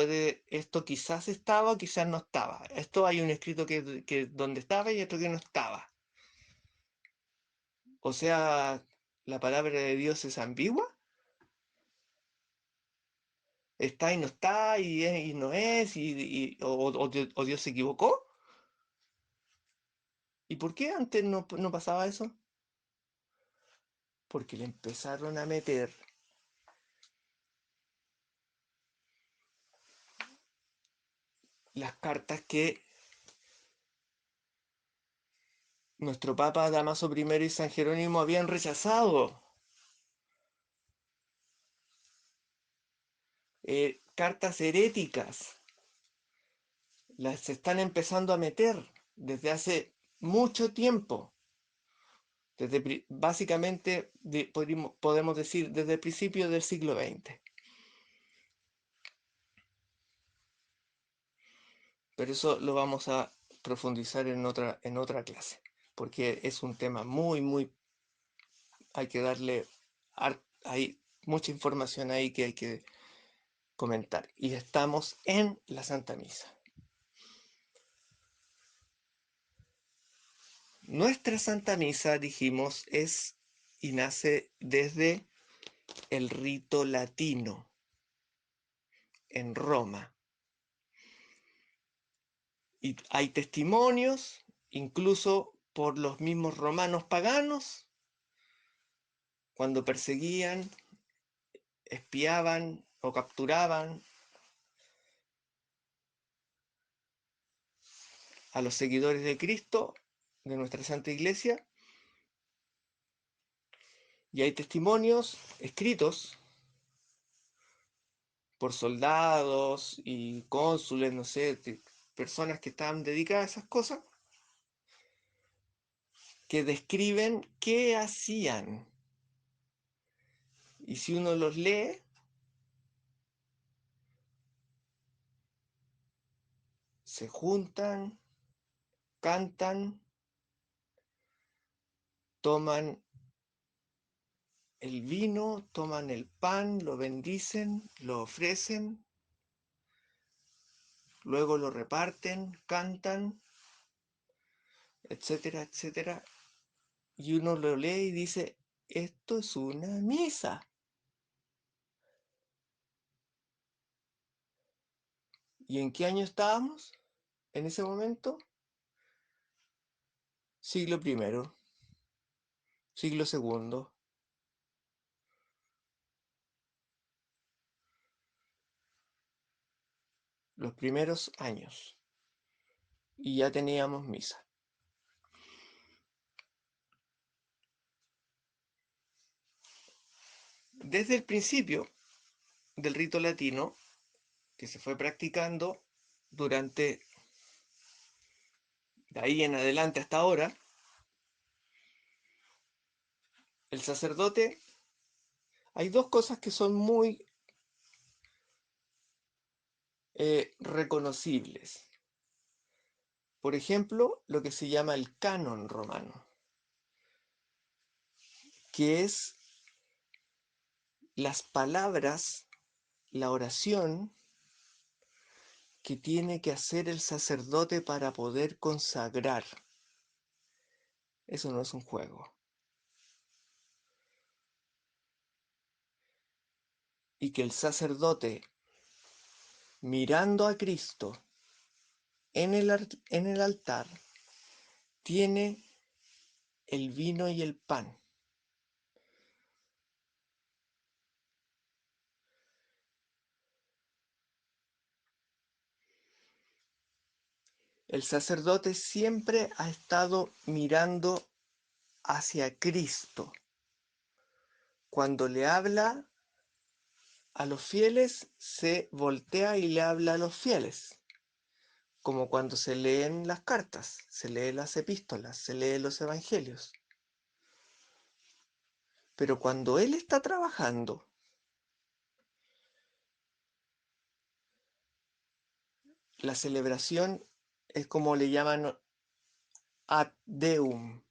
quizás estaba o quizás no estaba. Esto hay un escrito que donde estaba y otro que no estaba. O sea, la palabra de Dios es ambigua. Está y no está, y es y no es, o Dios se equivocó. ¿Y por qué antes no pasaba eso? Porque le empezaron a meter las cartas que nuestro Papa Damaso I y San Jerónimo habían rechazado. Cartas heréticas. Las están empezando a meter desde hace mucho tiempo. básicamente podemos decir desde el principio del siglo XX. Pero eso lo vamos a profundizar en otra clase, porque es un tema muy, hay que darle, hay mucha información ahí que hay que comentar. Y estamos en la Santa Misa. Nuestra Santa Misa, dijimos, es y nace desde el rito latino en Roma. Y hay testimonios, incluso por los mismos romanos paganos, cuando perseguían, espiaban o capturaban a los seguidores de Cristo, de nuestra Santa Iglesia, y hay testimonios escritos por soldados y cónsules, no sé, personas que estaban dedicadas a esas cosas, que describen qué hacían. Y si uno los lee, se juntan, cantan, toman el vino, toman el pan, lo bendicen, lo ofrecen, luego lo reparten, cantan, etcétera, etcétera. Y uno lo lee y dice, esto es una misa. ¿Y en qué año estábamos en ese momento? Siglo I, siglo II. Los primeros años. Y ya teníamos misa. Desde el principio del rito latino, que se fue practicando durante de ahí en adelante hasta ahora, el sacerdote, hay dos cosas que son muy reconocibles. Por ejemplo, lo que se llama el canon romano, que es las palabras, la oración que tiene que hacer el sacerdote para poder consagrar. Eso no es un juego. Y que el sacerdote, mirando a Cristo en el altar, tiene el vino y el pan. El sacerdote siempre ha estado mirando hacia Cristo. Cuando le habla a los fieles, se voltea y le habla a los fieles. Como cuando se leen las cartas, se leen las epístolas, se leen los evangelios. Pero cuando él está trabajando, la celebración es como le llaman ad Deum,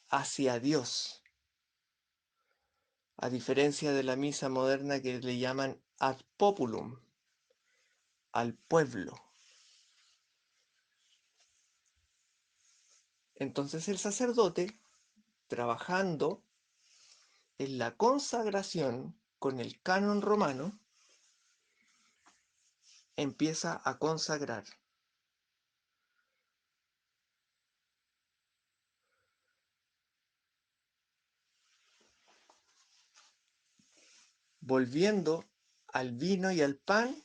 hacia Dios, a diferencia de la misa moderna que le llaman ad populum, al pueblo. Entonces el sacerdote, trabajando en la consagración con el canon romano, empieza a consagrar. Volviendo al vino y al pan,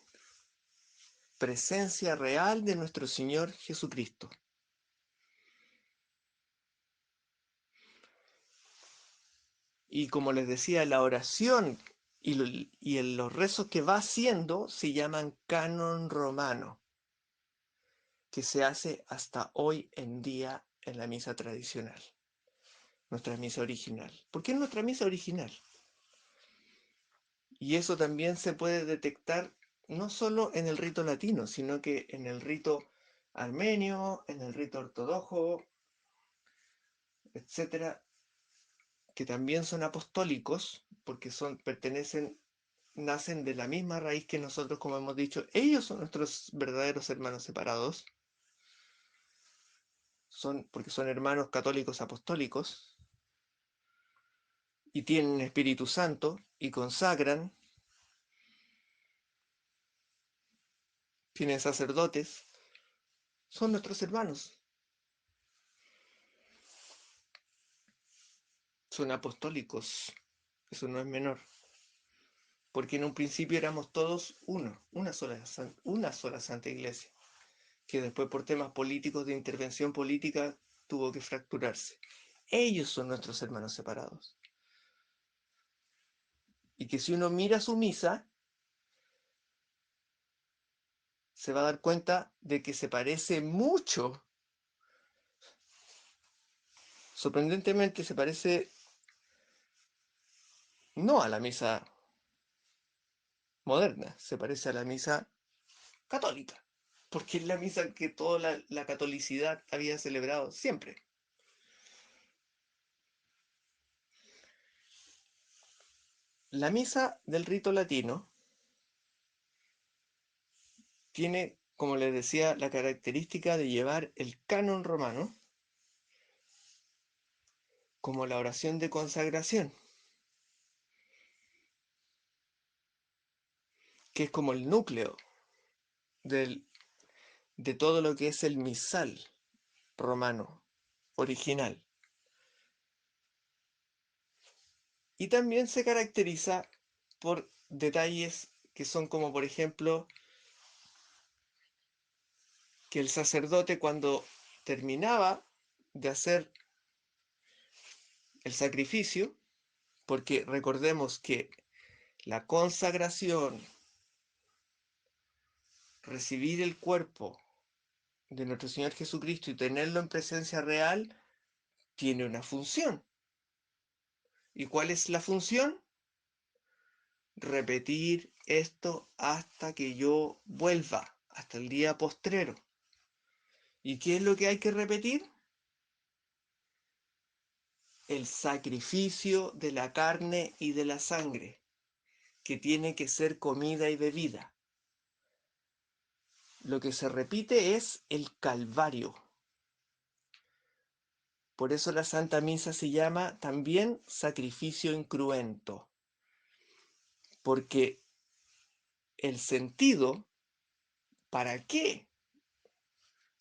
presencia real de nuestro Señor Jesucristo. Y como les decía, la oración y los rezos que va haciendo se llaman canon romano, que se hace hasta hoy en día en la misa tradicional. nuestra misa original. ¿Por qué es nuestra misa original? Y eso también se puede detectar no solo en el rito latino, sino que en el rito armenio, en el rito ortodoxo, etcétera, que también son apostólicos, porque nacen de la misma raíz que nosotros, como hemos dicho. Ellos son nuestros verdaderos hermanos separados, porque son hermanos católicos apostólicos, y tienen Espíritu Santo, y consagran, tienen sacerdotes, son nuestros hermanos, son apostólicos, eso no es menor, porque en un principio éramos todos una sola Santa Iglesia, que después por temas políticos de intervención política tuvo que fracturarse. Ellos son nuestros hermanos separados. Y que si uno mira su misa, se va a dar cuenta de que se parece mucho, sorprendentemente se parece no a la misa moderna, se parece a la misa católica, porque es la misa que toda la catolicidad había celebrado siempre. La misa del rito latino tiene, como les decía, la característica de llevar el canon romano como la oración de consagración, que es como el núcleo del, de todo lo que es el misal romano original. Y también se caracteriza por detalles que son como, por ejemplo, que el sacerdote, cuando terminaba de hacer el sacrificio, porque recordemos que la consagración, recibir el cuerpo de nuestro Señor Jesucristo y tenerlo en presencia real, tiene una función. ¿Y cuál es la función? Repetir esto hasta que yo vuelva, hasta el día postrero. ¿Y qué es lo que hay que repetir? El sacrificio de la carne y de la sangre, que tiene que ser comida y bebida. Lo que se repite es el Calvario. Por eso la Santa Misa se llama también sacrificio incruento, porque el sentido, ¿para qué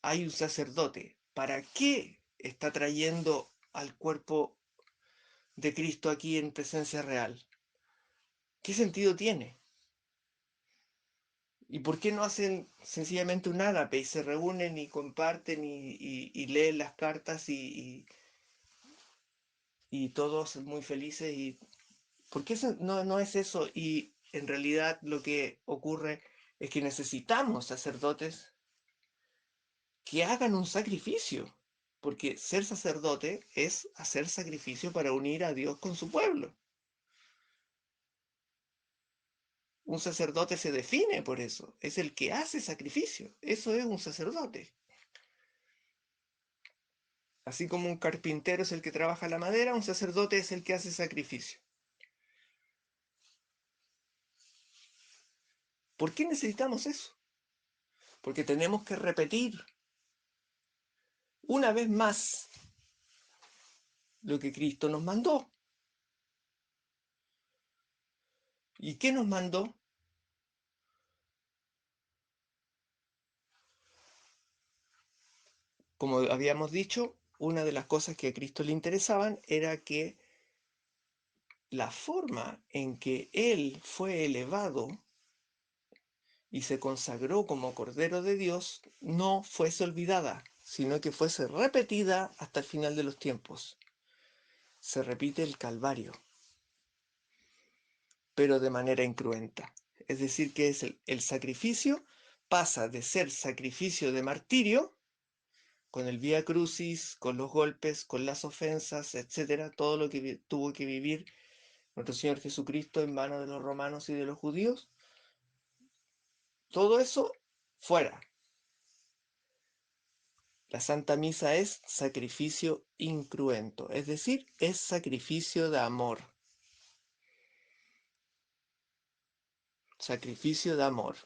hay un sacerdote? ¿Para qué está trayendo al cuerpo de Cristo aquí en presencia real? ¿Qué sentido tiene? ¿Y por qué no hacen sencillamente un ágape y se reúnen y comparten y leen las cartas y todos muy felices? ¿Por qué no es eso? Y en realidad lo que ocurre es que necesitamos sacerdotes que hagan un sacrificio, porque ser sacerdote es hacer sacrificio para unir a Dios con su pueblo. Un sacerdote se define por eso, es el que hace sacrificio, eso es un sacerdote. Así como un carpintero es el que trabaja la madera, un sacerdote es el que hace sacrificio. ¿Por qué necesitamos eso? Porque tenemos que repetir una vez más lo que Cristo nos mandó. ¿Y qué nos mandó? Como habíamos dicho, una de las cosas que a Cristo le interesaban era que la forma en que Él fue elevado y se consagró como Cordero de Dios no fuese olvidada, sino que fuese repetida hasta el final de los tiempos. Se repite el Calvario, pero de manera incruenta. Es decir, que el sacrificio pasa de ser sacrificio de martirio con el Vía Crucis, con los golpes, con las ofensas, etcétera, todo lo que tuvo que vivir nuestro Señor Jesucristo en manos de los romanos y de los judíos, todo eso fuera. La Santa Misa es sacrificio incruento, es decir, es sacrificio de amor. Sacrificio de amor.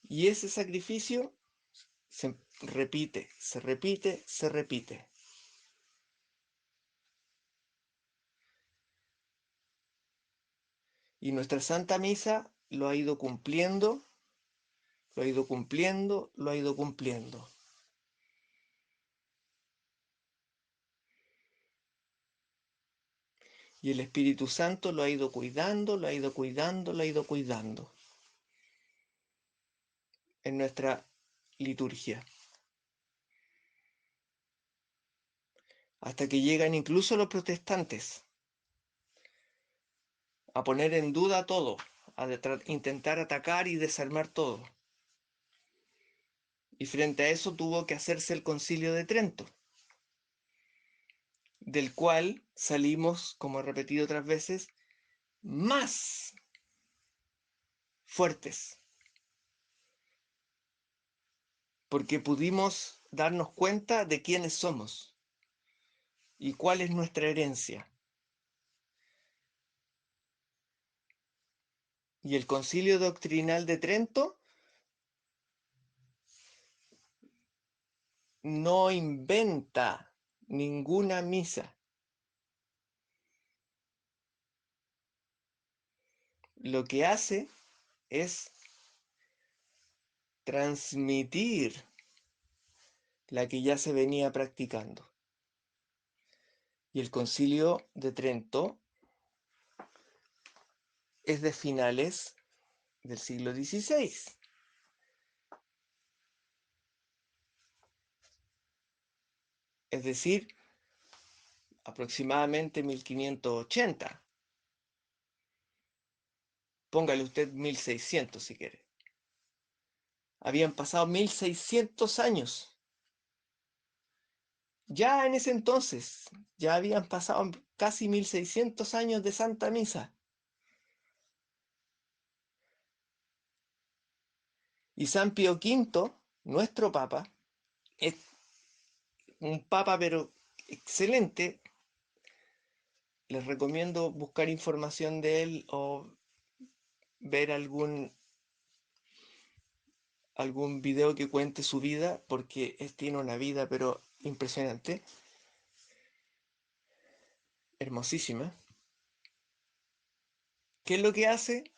Y ese sacrificio se repite, se repite, se repite. Y nuestra Santa Misa lo ha ido cumpliendo, lo ha ido cumpliendo, lo ha ido cumpliendo. Y el Espíritu Santo lo ha ido cuidando, lo ha ido cuidando, lo ha ido cuidando en nuestra liturgia. Hasta que llegan incluso los protestantes a poner en duda todo, a intentar atacar y desarmar todo. Y frente a eso tuvo que hacerse el Concilio de Trento, del cual salimos, como he repetido otras veces, más fuertes, porque pudimos darnos cuenta de quiénes somos y cuál es nuestra herencia. Y el Concilio Doctrinal de Trento no inventa ninguna misa. Lo que hace es transmitir la que ya se venía practicando. Y el Concilio de Trento es de finales del siglo XVI. Es decir, aproximadamente 1580. Póngale usted 1600 si quiere. Habían pasado 1600 años. Ya en ese entonces, ya habían pasado casi 1600 años de Santa Misa. Y San Pío V, nuestro Papa, es un Papa pero excelente. Les recomiendo buscar información de él o ver algún video que cuente su vida, porque tiene una vida pero impresionante, hermosísima. ¿Qué es lo que hace?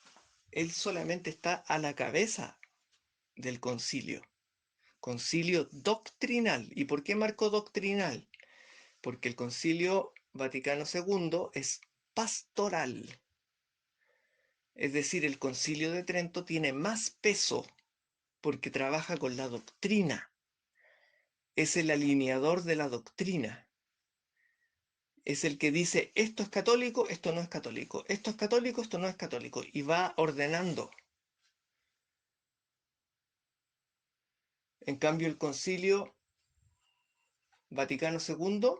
Él solamente está a la cabeza del concilio doctrinal. ¿Y por qué marcó doctrinal? Porque el Concilio Vaticano II es pastoral. Es decir, el Concilio de Trento tiene más peso porque trabaja con la doctrina. Es el alineador de la doctrina. Es el que dice, esto es católico, esto no es católico, esto es católico, esto no es católico, y va ordenando. En cambio, el Concilio Vaticano II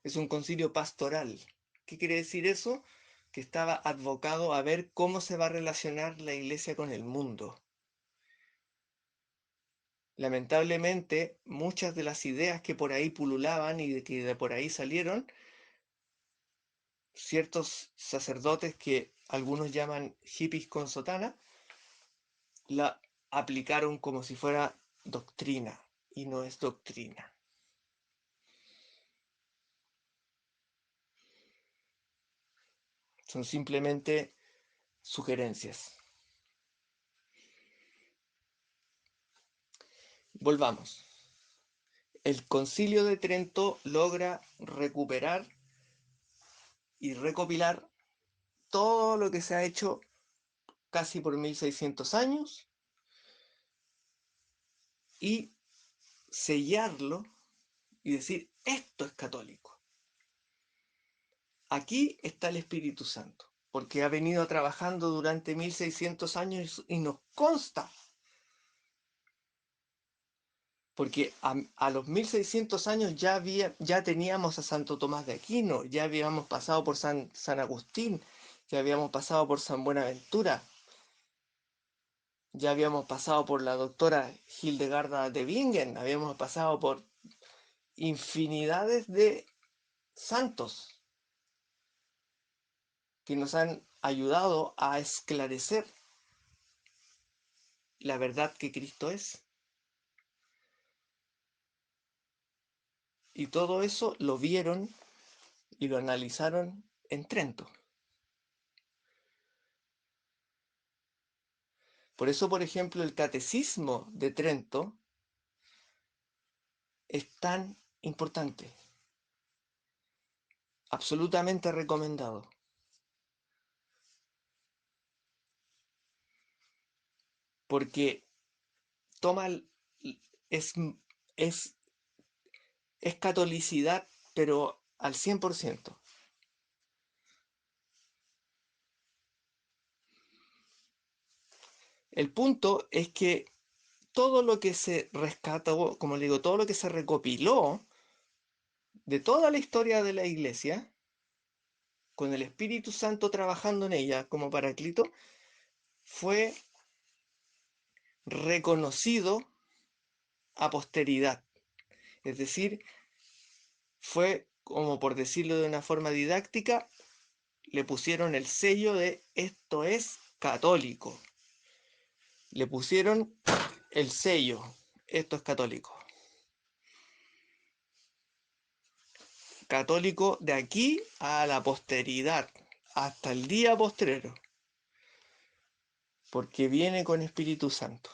es un concilio pastoral. ¿Qué quiere decir eso? Que estaba advocado a ver cómo se va a relacionar la Iglesia con el mundo. Lamentablemente, muchas de las ideas que por ahí pululaban y que de por ahí salieron, ciertos sacerdotes que algunos llaman hippies con sotana, la aplicaron como si fuera doctrina, y no es doctrina. Son simplemente sugerencias. Volvamos. El Concilio de Trento logra recuperar y recopilar todo lo que se ha hecho casi por 1600 años y sellarlo y decir, esto es católico. Aquí está el Espíritu Santo, porque ha venido trabajando durante 1600 años y nos consta porque a los 1600 años ya teníamos a Santo Tomás de Aquino, ya habíamos pasado por San Agustín, ya habíamos pasado por San Buenaventura, ya habíamos pasado por la doctora Hildegarda de Bingen, habíamos pasado por infinidades de santos que nos han ayudado a esclarecer la verdad que Cristo es. Y todo eso lo vieron y lo analizaron en Trento. Por eso, por ejemplo, el catecismo de Trento es tan importante, absolutamente recomendado, porque toma, es, es, es catolicidad, pero al 100%. El punto es que todo lo que se rescató, como le digo, todo lo que se recopiló de toda la historia de la iglesia, con el Espíritu Santo trabajando en ella como Paráclito, fue reconocido a posteridad. Es decir, fue, como por decirlo de una forma didáctica, le pusieron el sello de esto es católico. Le pusieron el sello, esto es católico. Católico de aquí a la posteridad, hasta el día postrero, porque viene con Espíritu Santo.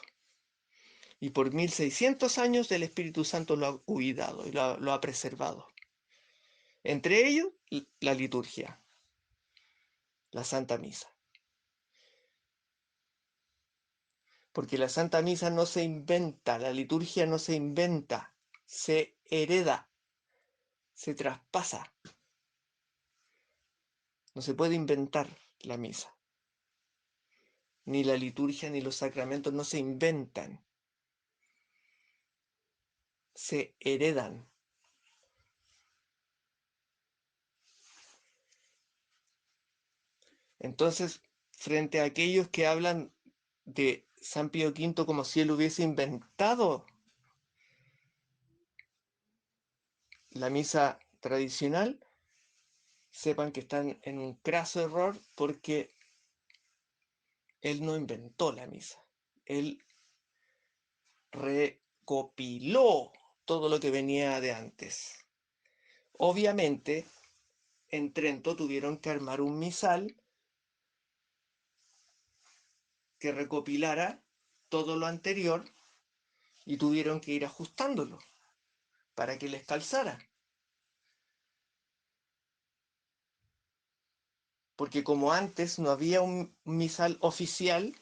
Y por 1600 años el Espíritu Santo lo ha cuidado y lo ha preservado. Entre ellos, la liturgia, la Santa Misa. Porque la Santa Misa no se inventa, la liturgia no se inventa, se hereda, se traspasa. No se puede inventar la misa. Ni la liturgia ni los sacramentos no se inventan, se heredan. Entonces, frente a aquellos que hablan de San Pío V como si él hubiese inventado la misa tradicional, sepan que están en un craso error porque él no inventó la misa. Él recopiló todo lo que venía de antes. Obviamente, en Trento tuvieron que armar un misal que recopilara todo lo anterior y tuvieron que ir ajustándolo para que les calzara. Porque como antes no había un misal oficial,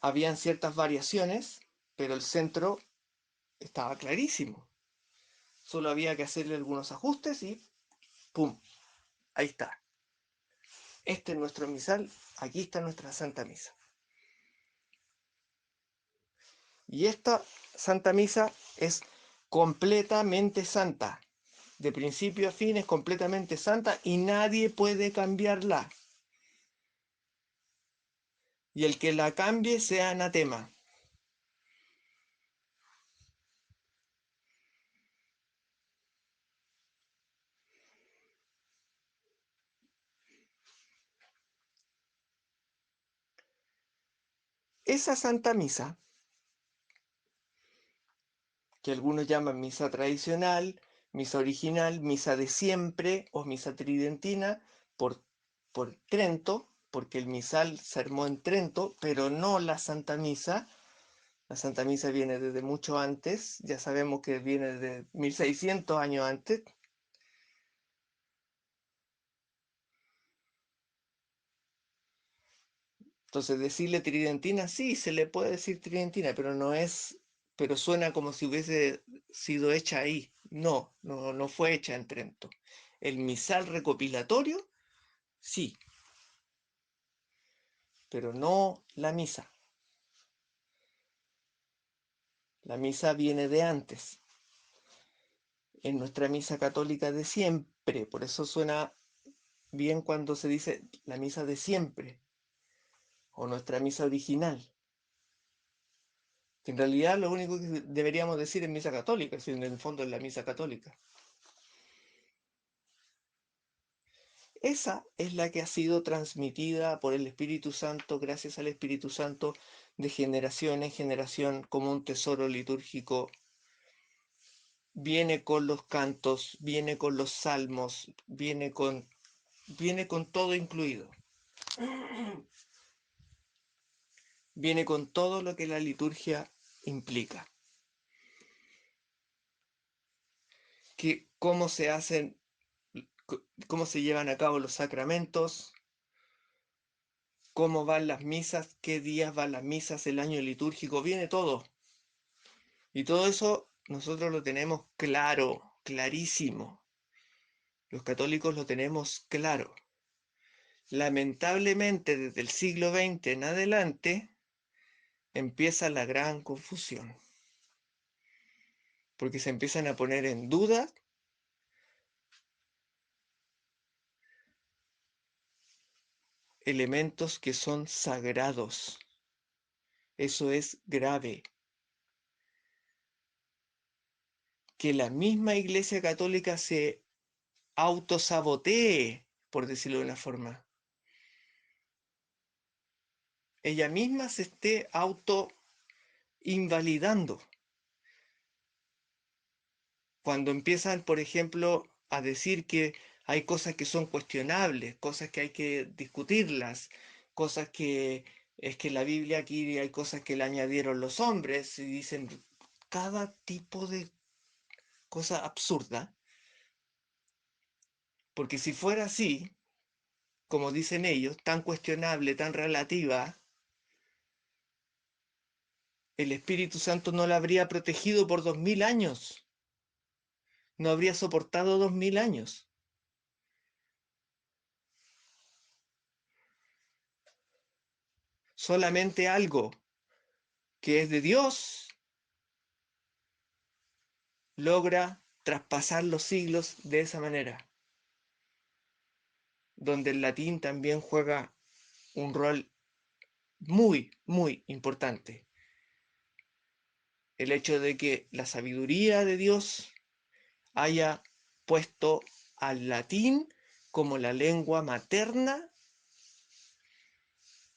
habían ciertas variaciones, pero el centro estaba clarísimo. Solo había que hacerle algunos ajustes y ¡pum! Ahí está. Este es nuestro misal, aquí está nuestra Santa Misa. Y esta Santa Misa es completamente santa. De principio a fin es completamente santa y nadie puede cambiarla. Y el que la cambie sea anatema. Esa Santa Misa, que algunos llaman misa tradicional, misa original, misa de siempre o misa tridentina, por, por Trento, porque el misal se armó en Trento, pero no la Santa Misa. La Santa Misa viene desde mucho antes, ya sabemos que viene de 1600 años antes. Entonces decirle tridentina, sí, se le puede decir tridentina, pero no es, pero suena como si hubiese sido hecha ahí. No, no fue hecha en Trento. El misal recopilatorio, sí, pero no la misa. La misa viene de antes. En nuestra misa católica de siempre. Por eso suena bien cuando se dice la misa de siempre o nuestra misa original. Que en realidad lo único que deberíamos decir es misa católica, si en el fondo es la misa católica. Esa es la que ha sido transmitida por el Espíritu Santo, gracias al Espíritu Santo, de generación en generación como un tesoro litúrgico. Viene con los cantos, viene con los salmos, viene con todo incluido. Viene con todo lo que la liturgia implica. Que cómo se hacen, cómo se llevan a cabo los sacramentos, cómo van las misas, qué días van las misas, el año litúrgico, viene todo. Y todo eso nosotros lo tenemos claro, clarísimo. Los católicos lo tenemos claro. Lamentablemente, desde el siglo XX en adelante, empieza la gran confusión. Porque se empiezan a poner en duda elementos que son sagrados. Eso es grave. Que la misma Iglesia Católica se autosabotee, por decirlo de una forma. Ella misma se esté autoinvalidando. Cuando empiezan, por ejemplo, a decir que hay cosas que son cuestionables, cosas que hay que discutirlas, cosas que es que en la Biblia aquí hay cosas que le añadieron los hombres y dicen cada tipo de cosa absurda, porque si fuera así, como dicen ellos, tan cuestionable, tan relativa, el Espíritu Santo no la habría protegido por 2000 años, no habría soportado 2000 años. Solamente algo que es de Dios logra traspasar los siglos de esa manera, donde el latín también juega un rol muy, muy importante. El hecho de que la sabiduría de Dios haya puesto al latín como la lengua materna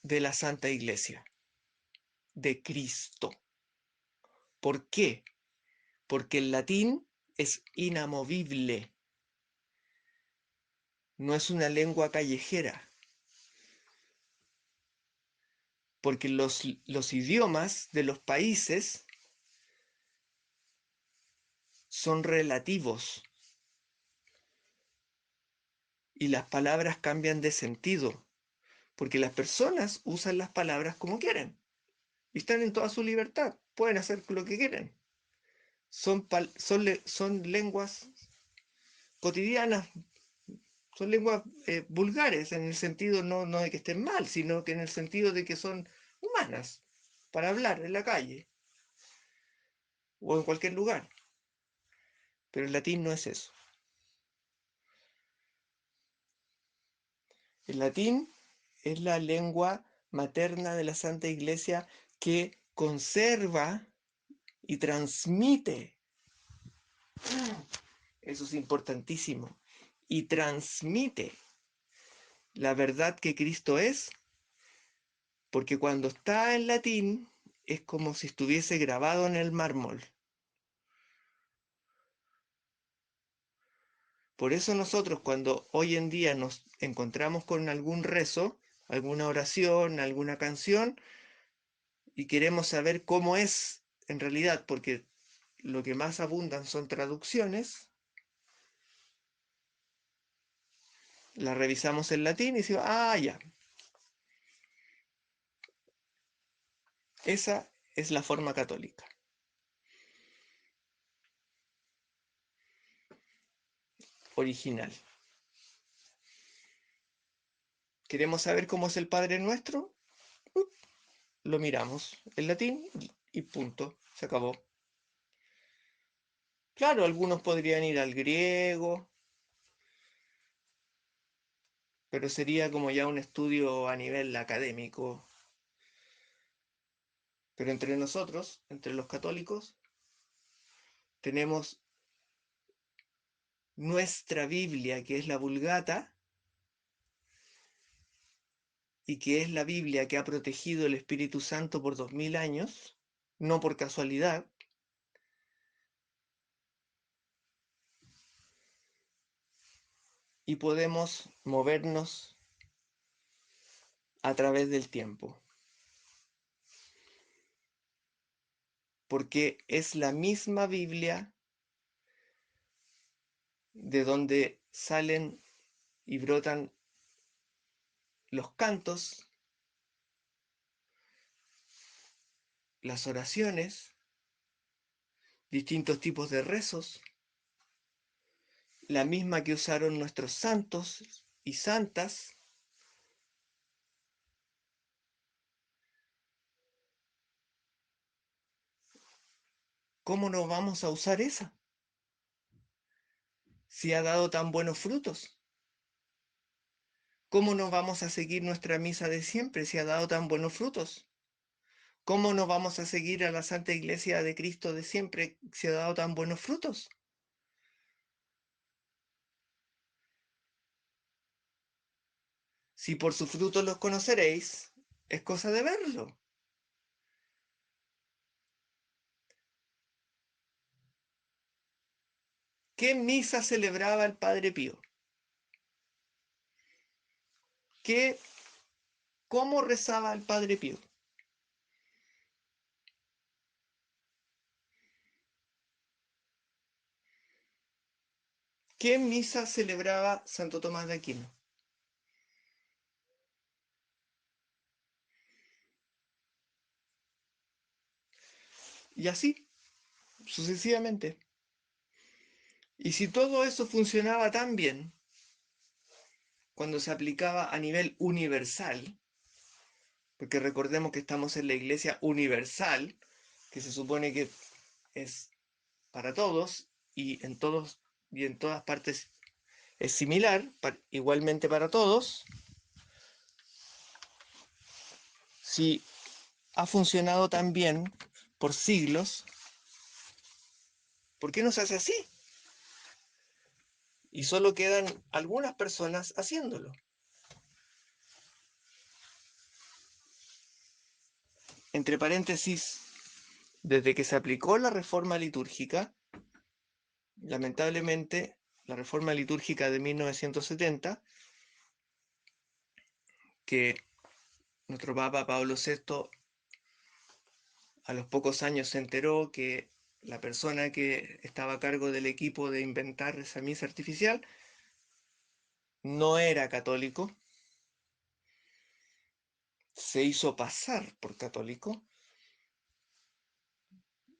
de la Santa Iglesia, de Cristo. ¿Por qué? Porque el latín es inamovible, no es una lengua callejera, porque los idiomas de los países son relativos y las palabras cambian de sentido, porque las personas usan las palabras como quieren y están en toda su libertad, pueden hacer lo que quieren. Son lenguas cotidianas, son lenguas vulgares en el sentido no de que estén mal, sino que en el sentido de que son humanas para hablar en la calle o en cualquier lugar. Pero el latín no es eso. El latín es la lengua materna de la Santa Iglesia que conserva y transmite. Eso es importantísimo. Y transmite la verdad que Cristo es, porque cuando está en latín es como si estuviese grabado en el mármol. Por eso nosotros cuando hoy en día nos encontramos con algún rezo, alguna oración, alguna canción, y queremos saber cómo es en realidad, porque lo que más abundan son traducciones, la revisamos en latín y decimos, ah, ya, esa es la forma católica. Original. ¿Queremos saber cómo es el Padre Nuestro? Lo miramos en latín y punto, se acabó. Claro, algunos podrían ir al griego, pero sería como ya un estudio a nivel académico. Pero entre nosotros, entre los católicos, tenemos nuestra Biblia, que es la Vulgata, y que es la Biblia que ha protegido el Espíritu Santo por 2000 años, no por casualidad, y podemos movernos a través del tiempo, porque es la misma Biblia de donde salen y brotan los cantos, las oraciones, distintos tipos de rezos, la misma que usaron nuestros santos y santas. ¿Cómo no vamos a usar esa si ha dado tan buenos frutos? ¿Cómo no vamos a seguir nuestra misa de siempre si ha dado tan buenos frutos? ¿Cómo no vamos a seguir a la Santa Iglesia de Cristo de siempre si ha dado tan buenos frutos? Si por sus frutos los conoceréis, es cosa de verlo. ¿Qué misa celebraba el Padre Pío? ¿Qué, cómo rezaba el Padre Pío? ¿Qué misa celebraba Santo Tomás de Aquino? Y así, sucesivamente. Y si todo eso funcionaba tan bien, cuando se aplicaba a nivel universal, porque recordemos que estamos en la Iglesia universal, que se supone que es para todos y en todas partes es similar, igualmente para todos. Si ha funcionado tan bien por siglos, ¿por qué no se hace así? Y solo quedan algunas personas haciéndolo. Entre paréntesis, desde que se aplicó la reforma litúrgica, lamentablemente, la reforma litúrgica de 1970, que nuestro Papa Pablo VI a los pocos años se enteró que la persona que estaba a cargo del equipo de inventar esa misa artificial no era católico, se hizo pasar por católico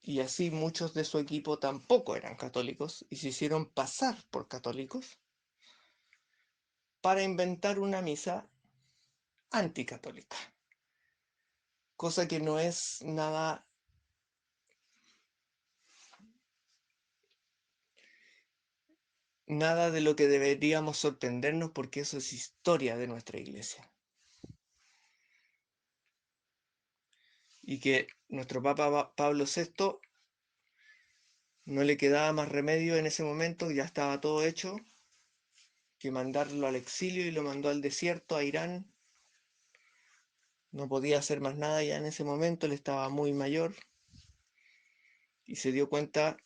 y así muchos de su equipo tampoco eran católicos y se hicieron pasar por católicos para inventar una misa anticatólica, cosa que no es nada de lo que deberíamos sorprendernos porque eso es historia de nuestra iglesia. Y que nuestro Papa Pablo VI no le quedaba más remedio en ese momento, ya estaba todo hecho, que mandarlo al exilio y lo mandó al desierto, a Irán. No podía hacer más nada ya en ese momento, él estaba muy mayor y se dio cuenta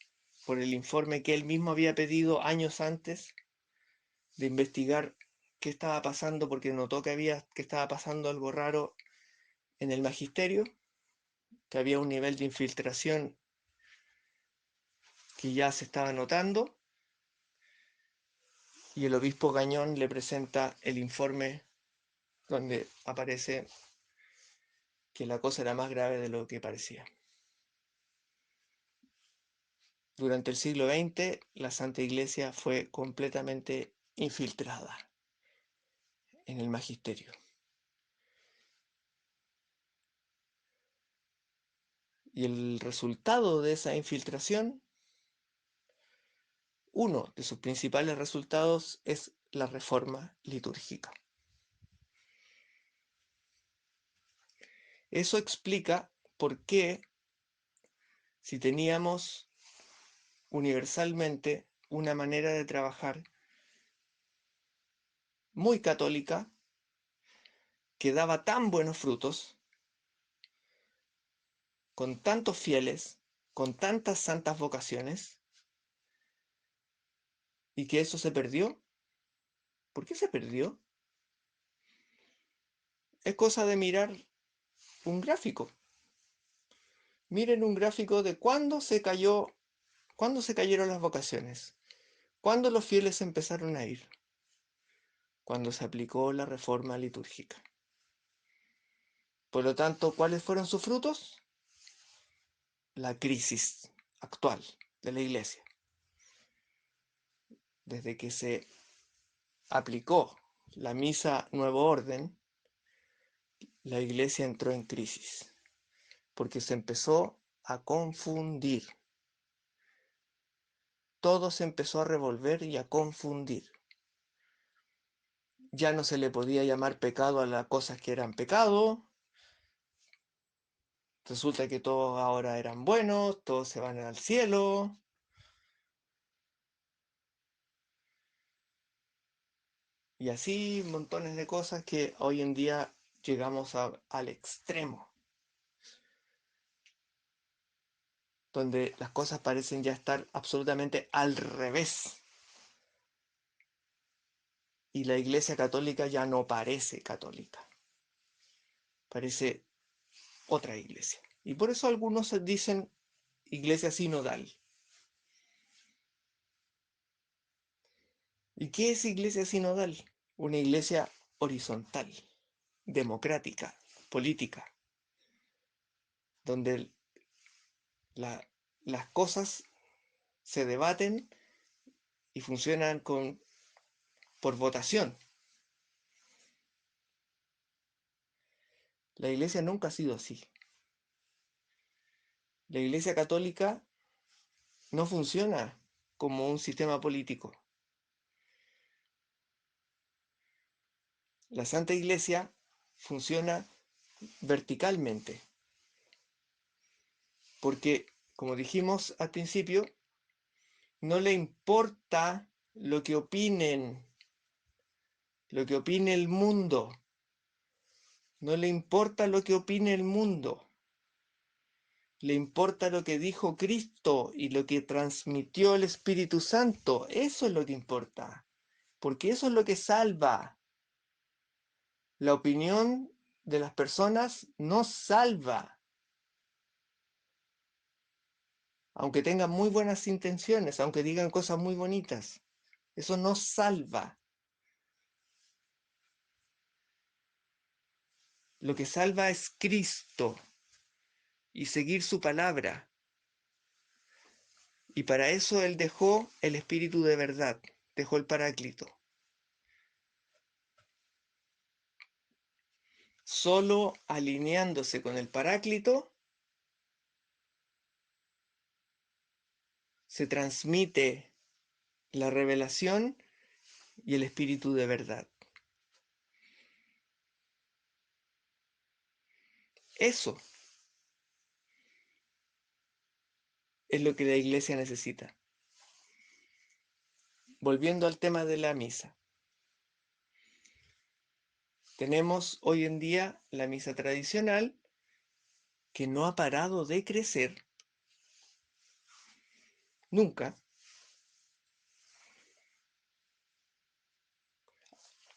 por el informe que él mismo había pedido años antes de investigar qué estaba pasando, porque notó que estaba pasando algo raro en el magisterio, que había un nivel de infiltración que ya se estaba notando, y el obispo Gañón le presenta el informe donde aparece que la cosa era más grave de lo que parecía. Durante el siglo XX, la Santa Iglesia fue completamente infiltrada en el magisterio. Y el resultado de esa infiltración uno de sus principales resultados es la reforma litúrgica. Eso explica por qué, si teníamos universalmente una manera de trabajar muy católica, que daba tan buenos frutos, con tantos fieles, con tantas santas vocaciones, y que eso se perdió. ¿Por qué se perdió? Es cosa de mirar un gráfico. Miren un gráfico de cuándo se cayeron las vocaciones, cuándo los fieles empezaron a ir, cuando se aplicó la reforma litúrgica. Por lo tanto, ¿cuáles fueron sus frutos? La crisis actual de la Iglesia. Desde que se aplicó la misa Nuevo Orden, la Iglesia entró en crisis, porque se empezó a confundir. Todo se empezó a revolver y a confundir. Ya no se le podía llamar pecado a las cosas que eran pecado. Resulta que todos ahora eran buenos, todos se van al cielo. Y así montones de cosas que hoy en día llegamos al extremo, donde las cosas parecen ya estar absolutamente al revés. Y la Iglesia Católica ya no parece católica, parece otra iglesia. Y por eso algunos dicen iglesia sinodal. ¿Y qué es iglesia sinodal? Una iglesia horizontal, democrática, política, donde las cosas se debaten y funcionan por votación. La iglesia nunca ha sido así. La iglesia católica no funciona como un sistema político. La Santa Iglesia funciona verticalmente, porque, como dijimos al principio, no le importa lo que opine el mundo. No le importa lo que opine el mundo. Le importa lo que dijo Cristo y lo que transmitió el Espíritu Santo. Eso es lo que importa, porque eso es lo que salva. La opinión de las personas no salva, aunque tengan muy buenas intenciones, aunque digan cosas muy bonitas. Eso no salva. Lo que salva es Cristo y seguir su palabra. Y para eso Él dejó el Espíritu de verdad, dejó el Paráclito. Solo alineándose con el Paráclito se transmite la revelación y el Espíritu de verdad. Eso es lo que la Iglesia necesita. Volviendo al tema de la misa. Tenemos hoy en día la misa tradicional que no ha parado de crecer nunca.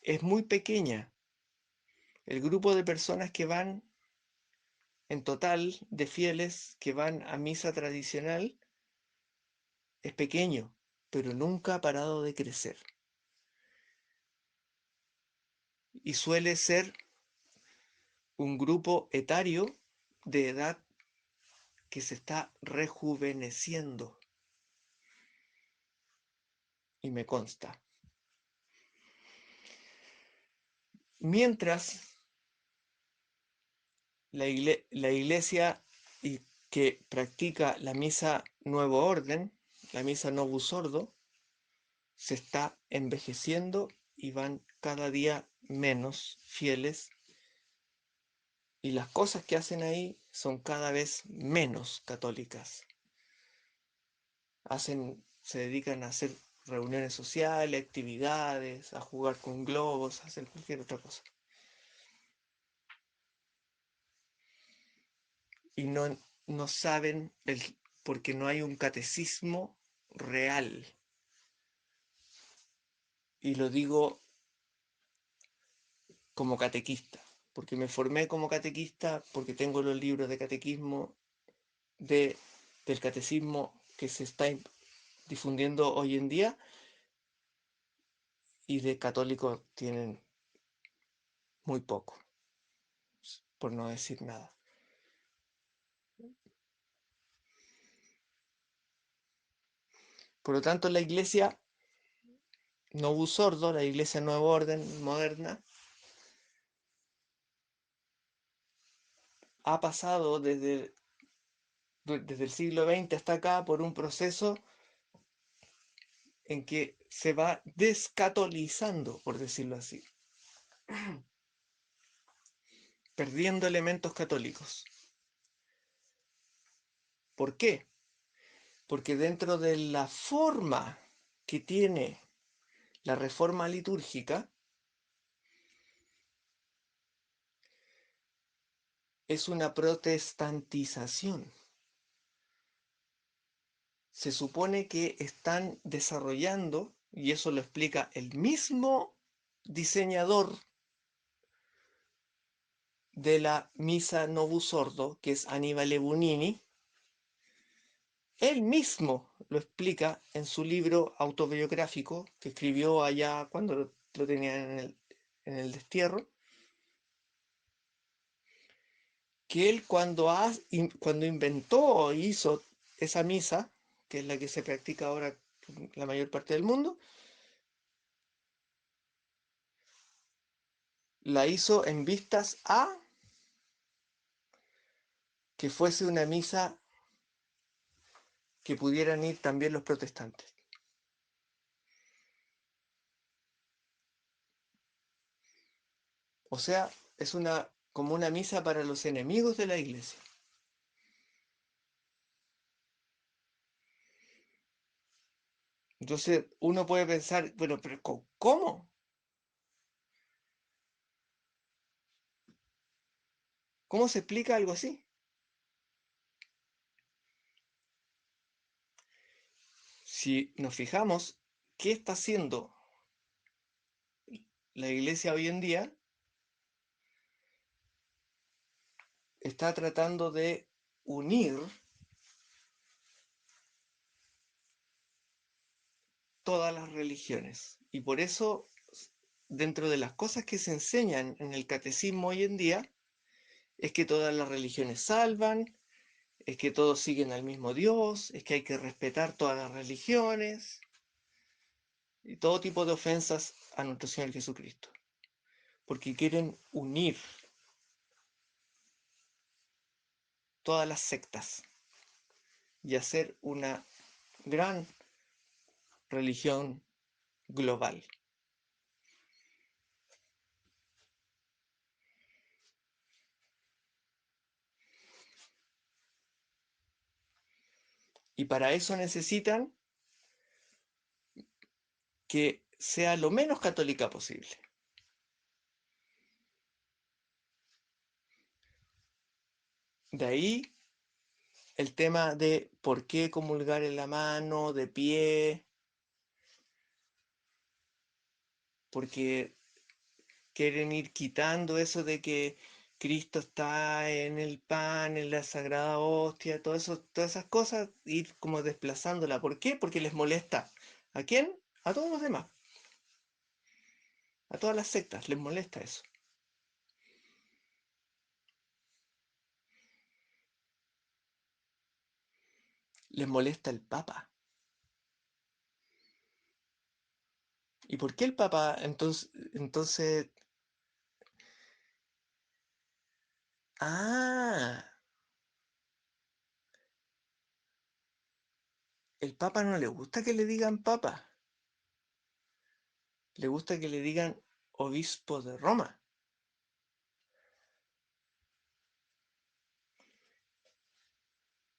Es muy pequeña. El grupo de personas que van, en total, de fieles que van a misa tradicional, es pequeño, pero nunca ha parado de crecer. Y suele ser un grupo etario de edad que se está rejuveneciendo. Y me consta. Mientras la iglesia que practica la misa Nuevo Orden, la misa Novus Ordo, se está envejeciendo y van cada día menos fieles y las cosas que hacen ahí son cada vez menos católicas. Se dedican a hacer reuniones sociales, actividades, a jugar con globos, a hacer cualquier otra cosa. Y no saben porque no hay un catecismo real. Y lo digo como catequista, porque me formé como catequista, porque tengo los libros de catequismo del catecismo que se está difundiendo hoy en día, y de católicos tienen muy poco, por no decir nada. Por lo tanto, la iglesia Novus Ordo, la iglesia Nuevo Orden moderna, ha pasado desde el siglo XX hasta acá por un proceso en que se va descatolizando, por decirlo así, perdiendo elementos católicos. ¿Por qué? Porque dentro de la forma que tiene la reforma litúrgica, es una protestantización. Se supone que están desarrollando, y eso lo explica el mismo diseñador de la Misa Novus Ordo, que es Annibale Bunini. Él mismo lo explica en su libro autobiográfico que escribió allá cuando lo tenía en el destierro, que él cuando inventó o hizo esa misa, que es la que se practica ahora en la mayor parte del mundo, la hizo en vistas a que fuese una misa que pudieran ir también los protestantes. O sea, es como una misa para los enemigos de la iglesia. Entonces uno puede pensar, bueno, pero ¿cómo? ¿Cómo se explica algo así? Si nos fijamos, ¿qué está haciendo la iglesia hoy en día? Está tratando de unir todas las religiones. Y por eso, dentro de las cosas que se enseñan en el catecismo hoy en día, es que todas las religiones salvan, es que todos siguen al mismo Dios, es que hay que respetar todas las religiones y todo tipo de ofensas a nuestro Señor Jesucristo, porque quieren unir todas las sectas y hacer una gran religión global. Y para eso necesitan que sea lo menos católica posible. De ahí el tema de por qué comulgar en la mano, de pie, porque quieren ir quitando eso de que Cristo está en el pan, en la sagrada hostia, todo eso, todas esas cosas, ir como desplazándola. ¿Por qué? Porque les molesta. ¿A quién? A todos los demás. A todas las sectas les molesta eso. Les molesta el Papa. ¿Y por qué el Papa entonces, ah, el Papa no le gusta que le digan Papa? Le gusta que le digan obispo de Roma.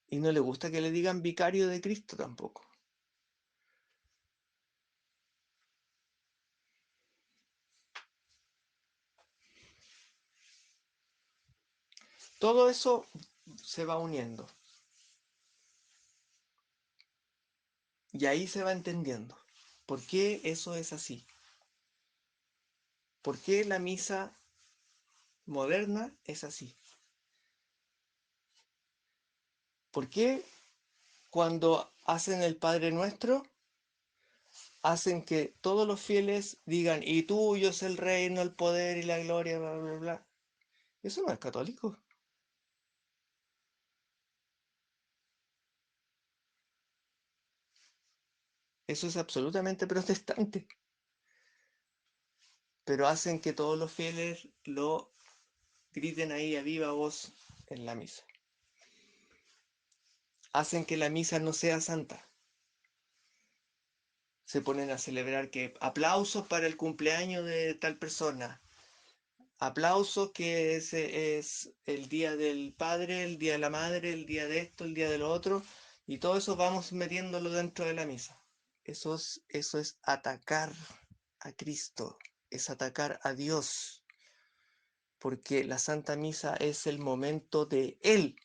Y no le gusta que le digan vicario de Cristo tampoco. Todo eso se va uniendo. Y ahí se va entendiendo por qué eso es así. ¿Por qué la misa moderna es así? ¿Por qué cuando hacen el Padre Nuestro, hacen que todos los fieles digan, y tuyo es el reino, el poder y la gloria, bla, bla, bla? Eso no es católico. Eso es absolutamente protestante. Pero hacen que todos los fieles lo griten ahí a viva voz en la misa. Hacen que la misa no sea santa. Se ponen a celebrar que aplausos para el cumpleaños de tal persona, aplausos que ese es el día del padre, el día de la madre, el día de esto, el día de lo otro, y todo eso vamos metiéndolo dentro de la misa. Eso es atacar a Cristo, es atacar a Dios, porque la Santa Misa es el momento de Él.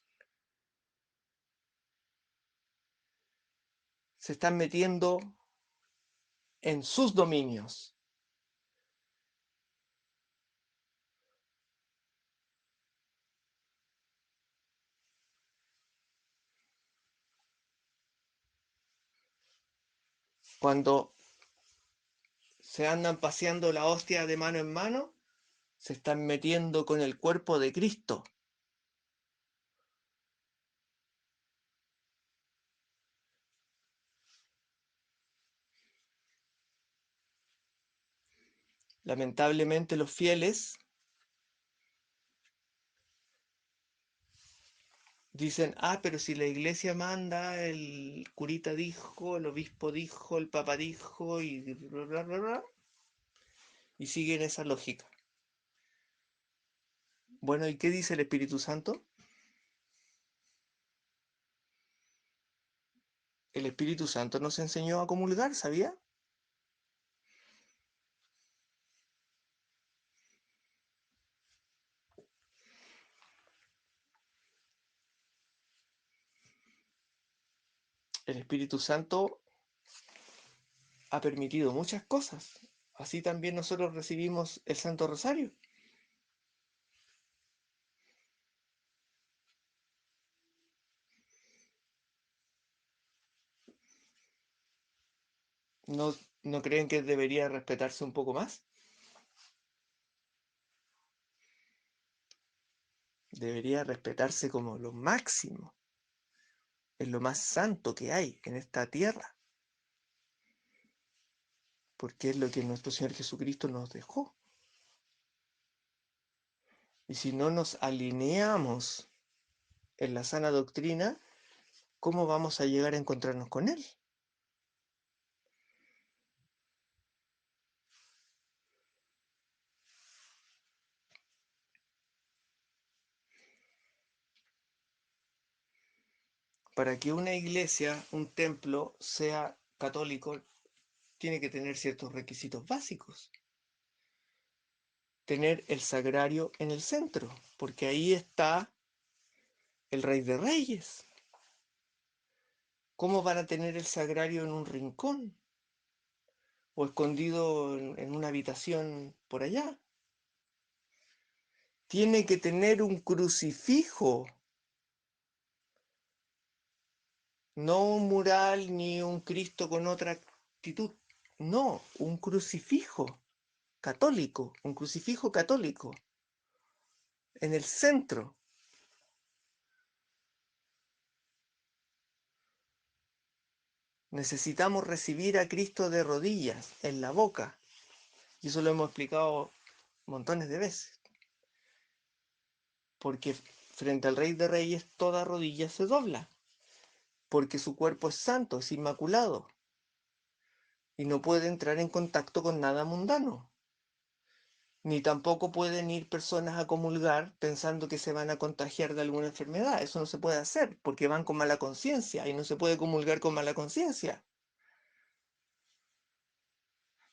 Se están metiendo en sus dominios. Cuando se andan paseando la hostia de mano en mano, se están metiendo con el cuerpo de Cristo. Lamentablemente los fieles dicen, pero si la iglesia manda, el curita dijo, el obispo dijo, el papa dijo, y bla, bla, bla, bla, y siguen esa lógica. Bueno, ¿y qué dice el Espíritu Santo? El Espíritu Santo nos enseñó a comulgar, ¿sabía? El Espíritu Santo ha permitido muchas cosas. Así también nosotros recibimos el Santo Rosario. ¿No, no creen que debería respetarse un poco más? Debería respetarse como lo máximo, es lo más santo que hay en esta tierra, porque es lo que nuestro Señor Jesucristo nos dejó. Y si no nos alineamos en la sana doctrina, ¿cómo vamos a llegar a encontrarnos con Él? Para que una iglesia, un templo, sea católico, tiene que tener ciertos requisitos básicos. Tener el sagrario en el centro, porque ahí está el Rey de Reyes. ¿Cómo van a tener el sagrario en un rincón o escondido en una habitación por allá? Tiene que tener un crucifijo, no un mural ni un Cristo con otra actitud. No, un crucifijo católico, un crucifijo católico en el centro. Necesitamos recibir a Cristo de rodillas, en la boca. Y eso lo hemos explicado montones de veces. Porque frente al Rey de Reyes toda rodilla se dobla. Porque su cuerpo es santo, es inmaculado. y no puede entrar en contacto con nada mundano. Ni tampoco pueden ir personas a comulgar pensando que se van a contagiar de alguna enfermedad. Eso no se puede hacer porque van con mala conciencia y no se puede comulgar con mala conciencia,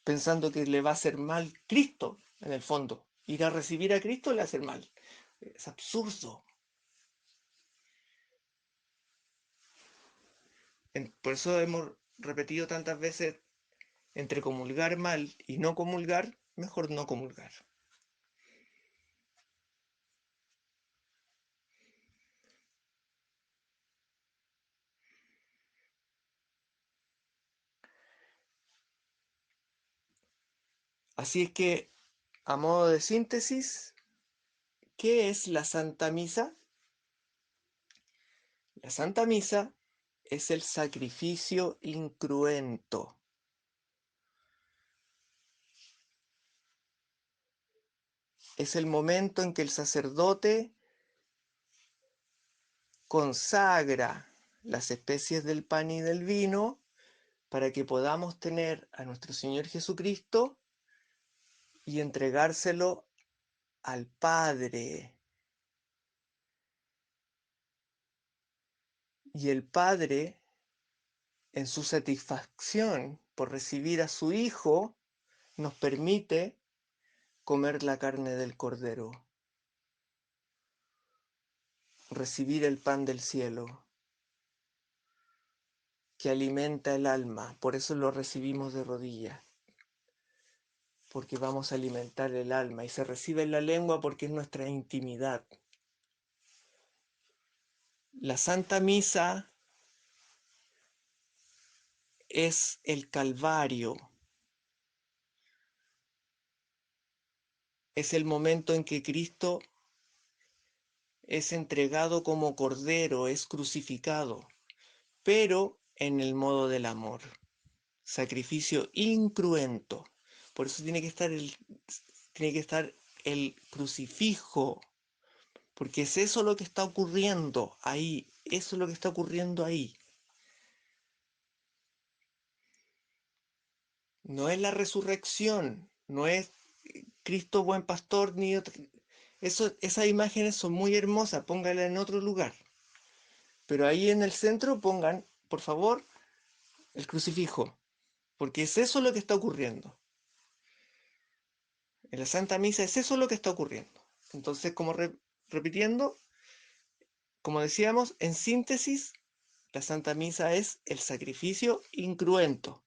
pensando que le va a hacer mal Cristo, en el fondo. Ir a recibir a Cristo le va a hacer mal. Es absurdo. Por eso hemos repetido tantas veces, entre comulgar mal y no comulgar, mejor no comulgar. Así es que, a modo de síntesis, ¿qué es la Santa Misa? La Santa Misa es el sacrificio incruento. Es el momento en que el sacerdote consagra las especies del pan y del vino para que podamos tener a nuestro Señor Jesucristo y entregárselo al Padre. Y el Padre, en su satisfacción por recibir a su Hijo, nos permite comer la carne del Cordero, recibir el pan del cielo, que alimenta el alma. Por eso lo recibimos de rodillas, porque vamos a alimentar el alma. Y se recibe en la lengua porque es nuestra intimidad. La Santa Misa es el Calvario. Es el momento en que Cristo es entregado como cordero, es crucificado, pero en el modo del amor. Sacrificio incruento. Por eso tiene que estar el crucifijo, porque es eso lo que está ocurriendo ahí, eso es lo que está ocurriendo ahí. No es la resurrección, no es Cristo buen pastor, ni otra. Esas imágenes son muy hermosas, pónganlas en otro lugar. Pero ahí en el centro pongan, por favor, el crucifijo, porque es eso lo que está ocurriendo. En la Santa Misa es eso lo que está ocurriendo. Entonces, repitiendo, como decíamos, en síntesis, la Santa Misa es el sacrificio incruento,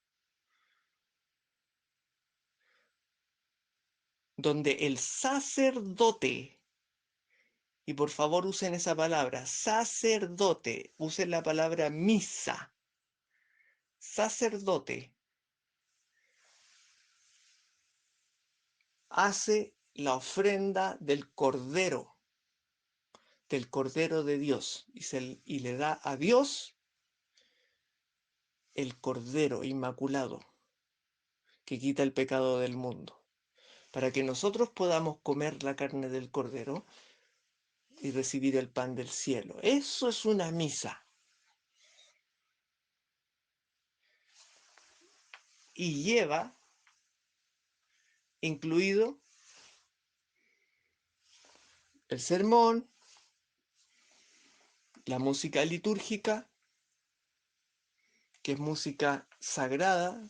donde el sacerdote, y por favor usen esa palabra, sacerdote, usen la palabra misa, sacerdote, hace la ofrenda del Cordero de Dios, y le da a Dios el Cordero Inmaculado, que quita el pecado del mundo, para que nosotros podamos comer la carne del Cordero y recibir el pan del cielo. Eso es una misa. Y lleva incluido el sermón, la música litúrgica, que es música sagrada,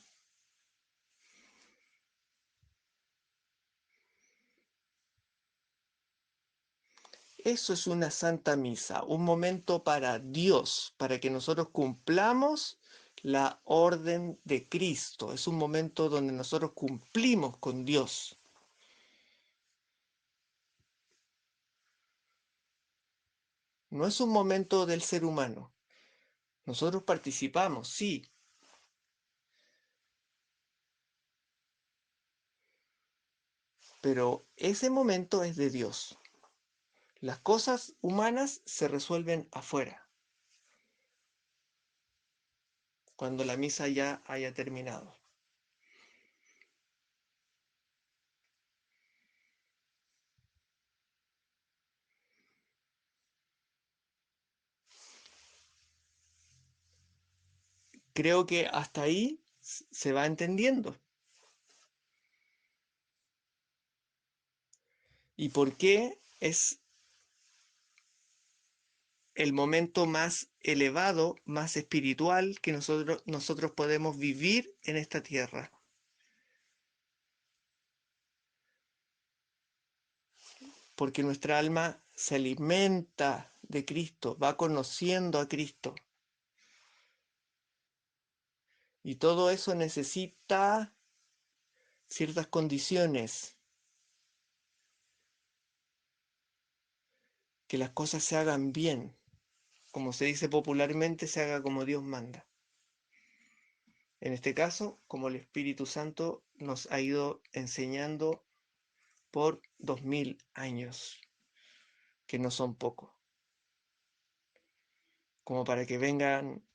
eso es una santa misa, un momento para Dios, para que nosotros cumplamos la orden de Cristo. Es un momento donde nosotros cumplimos con Dios. No es un momento del ser humano. Nosotros participamos, sí, pero ese momento es de Dios. Las cosas humanas se resuelven afuera, cuando la misa ya haya terminado. Creo que hasta ahí se va entendiendo. ¿Y por qué es el momento más elevado, más espiritual que nosotros podemos vivir en esta tierra? Porque nuestra alma se alimenta de Cristo, va conociendo a Cristo. Y todo eso necesita ciertas condiciones, que las cosas se hagan bien, como se dice popularmente, se haga como Dios manda. En este caso, como el Espíritu Santo nos ha ido enseñando por 2000 años, que no son pocos, como para que vengan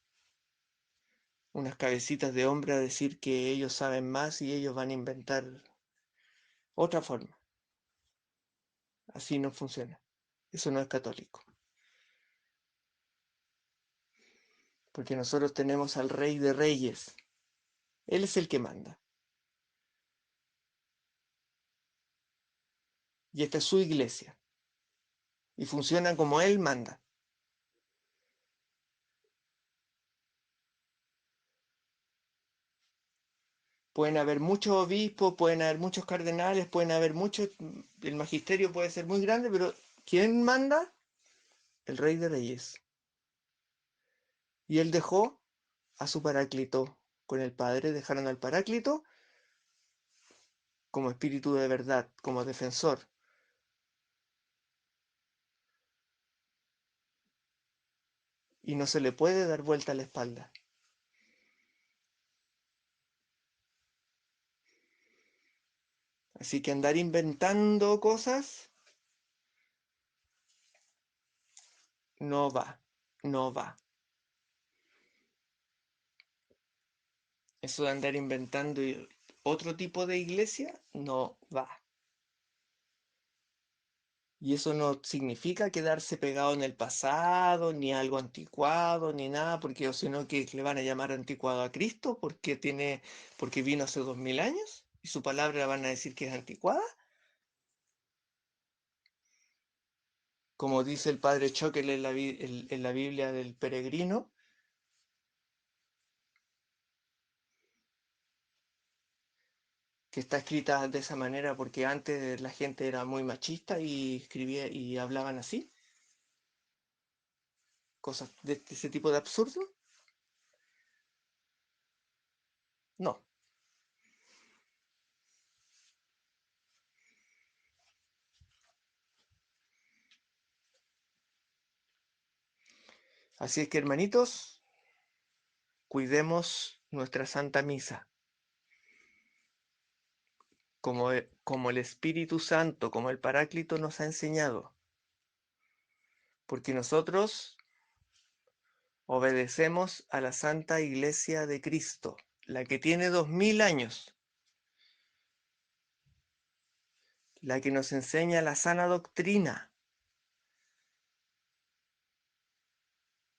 unas cabecitas de hombre a decir que ellos saben más y ellos van a inventar otra forma. Así no funciona. Eso no es católico. Porque nosotros tenemos al Rey de Reyes. Él es el que manda. Y esta es su iglesia. Y funciona como Él manda. Pueden haber muchos obispos, pueden haber muchos cardenales, pueden haber muchos... El magisterio puede ser muy grande, pero ¿quién manda? El Rey de Reyes. Y Él dejó a su Paráclito con el Padre, dejaron al Paráclito como espíritu de verdad, como defensor. Y no se le puede dar vuelta a la espalda. Así que andar inventando cosas no va, no va. Eso de andar inventando otro tipo de iglesia no va. Y eso no significa quedarse pegado en el pasado, ni algo anticuado, ni nada, porque o sino que le van a llamar anticuado a Cristo porque vino hace 2000 años y su palabra van a decir que es anticuada. Como dice el padre Choquel en la Biblia del Peregrino, que está escrita de esa manera porque antes la gente era muy machista y escribía y hablaban así, cosas de ese tipo de absurdo. No. Así es que, hermanitos, cuidemos nuestra Santa Misa, como el Espíritu Santo, como el Paráclito nos ha enseñado, porque nosotros obedecemos a la Santa Iglesia de Cristo, la que tiene 2000 años, la que nos enseña la sana doctrina,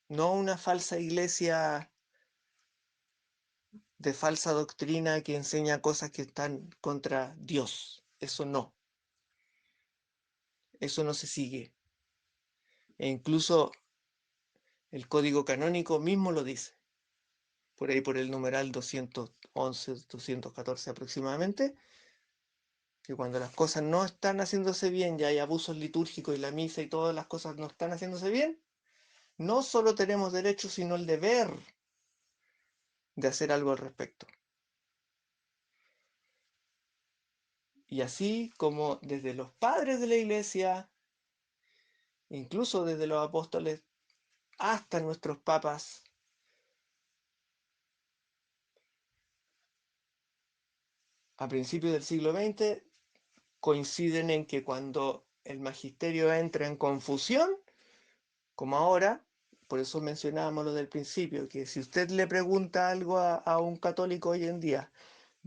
no una falsa iglesia de falsa doctrina que enseña cosas que están contra Dios. Eso no se sigue. E incluso el Código Canónico mismo lo dice, por ahí por el numeral 211, 214 aproximadamente, que cuando las cosas no están haciéndose bien, ya hay abusos litúrgicos y la misa y todas las cosas no están haciéndose bien, no solo tenemos derecho, sino el deber de hacer algo al respecto. Y así como desde los padres de la iglesia, incluso desde los apóstoles, hasta nuestros papas, a principios del siglo XX, coinciden en que cuando el magisterio entra en confusión, como ahora, por eso mencionábamos lo del principio, que si usted le pregunta algo a un católico hoy en día,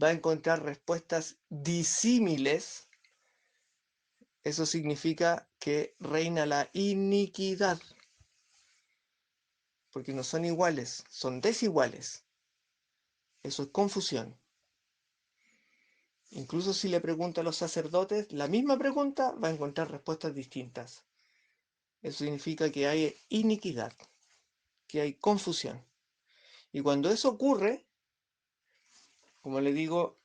va a encontrar respuestas disímiles. Eso significa que reina la iniquidad, porque no son iguales, son desiguales. Eso es confusión. Incluso si le pregunta a los sacerdotes la misma pregunta, va a encontrar respuestas distintas. Eso significa que hay iniquidad, que hay confusión. Y cuando eso ocurre, como le digo,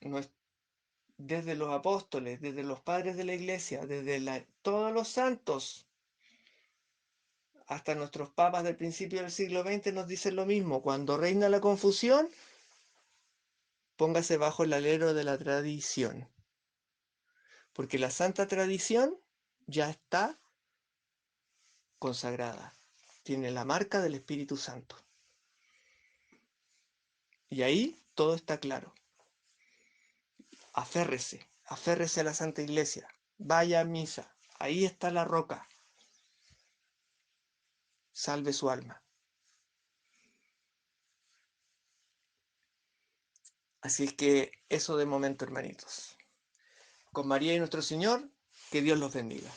desde los apóstoles, desde los padres de la iglesia, desde todos los santos, hasta nuestros papas del principio del siglo XX nos dicen lo mismo. Cuando reina la confusión, póngase bajo el alero de la tradición. Porque la santa tradición ya está consagrada. Tiene la marca del Espíritu Santo. Y ahí todo está claro. Aférrese a la Santa Iglesia. Vaya a misa. Ahí está la roca. Salve su alma. Así es que eso de momento, hermanitos. Con María y nuestro Señor, que Dios los bendiga.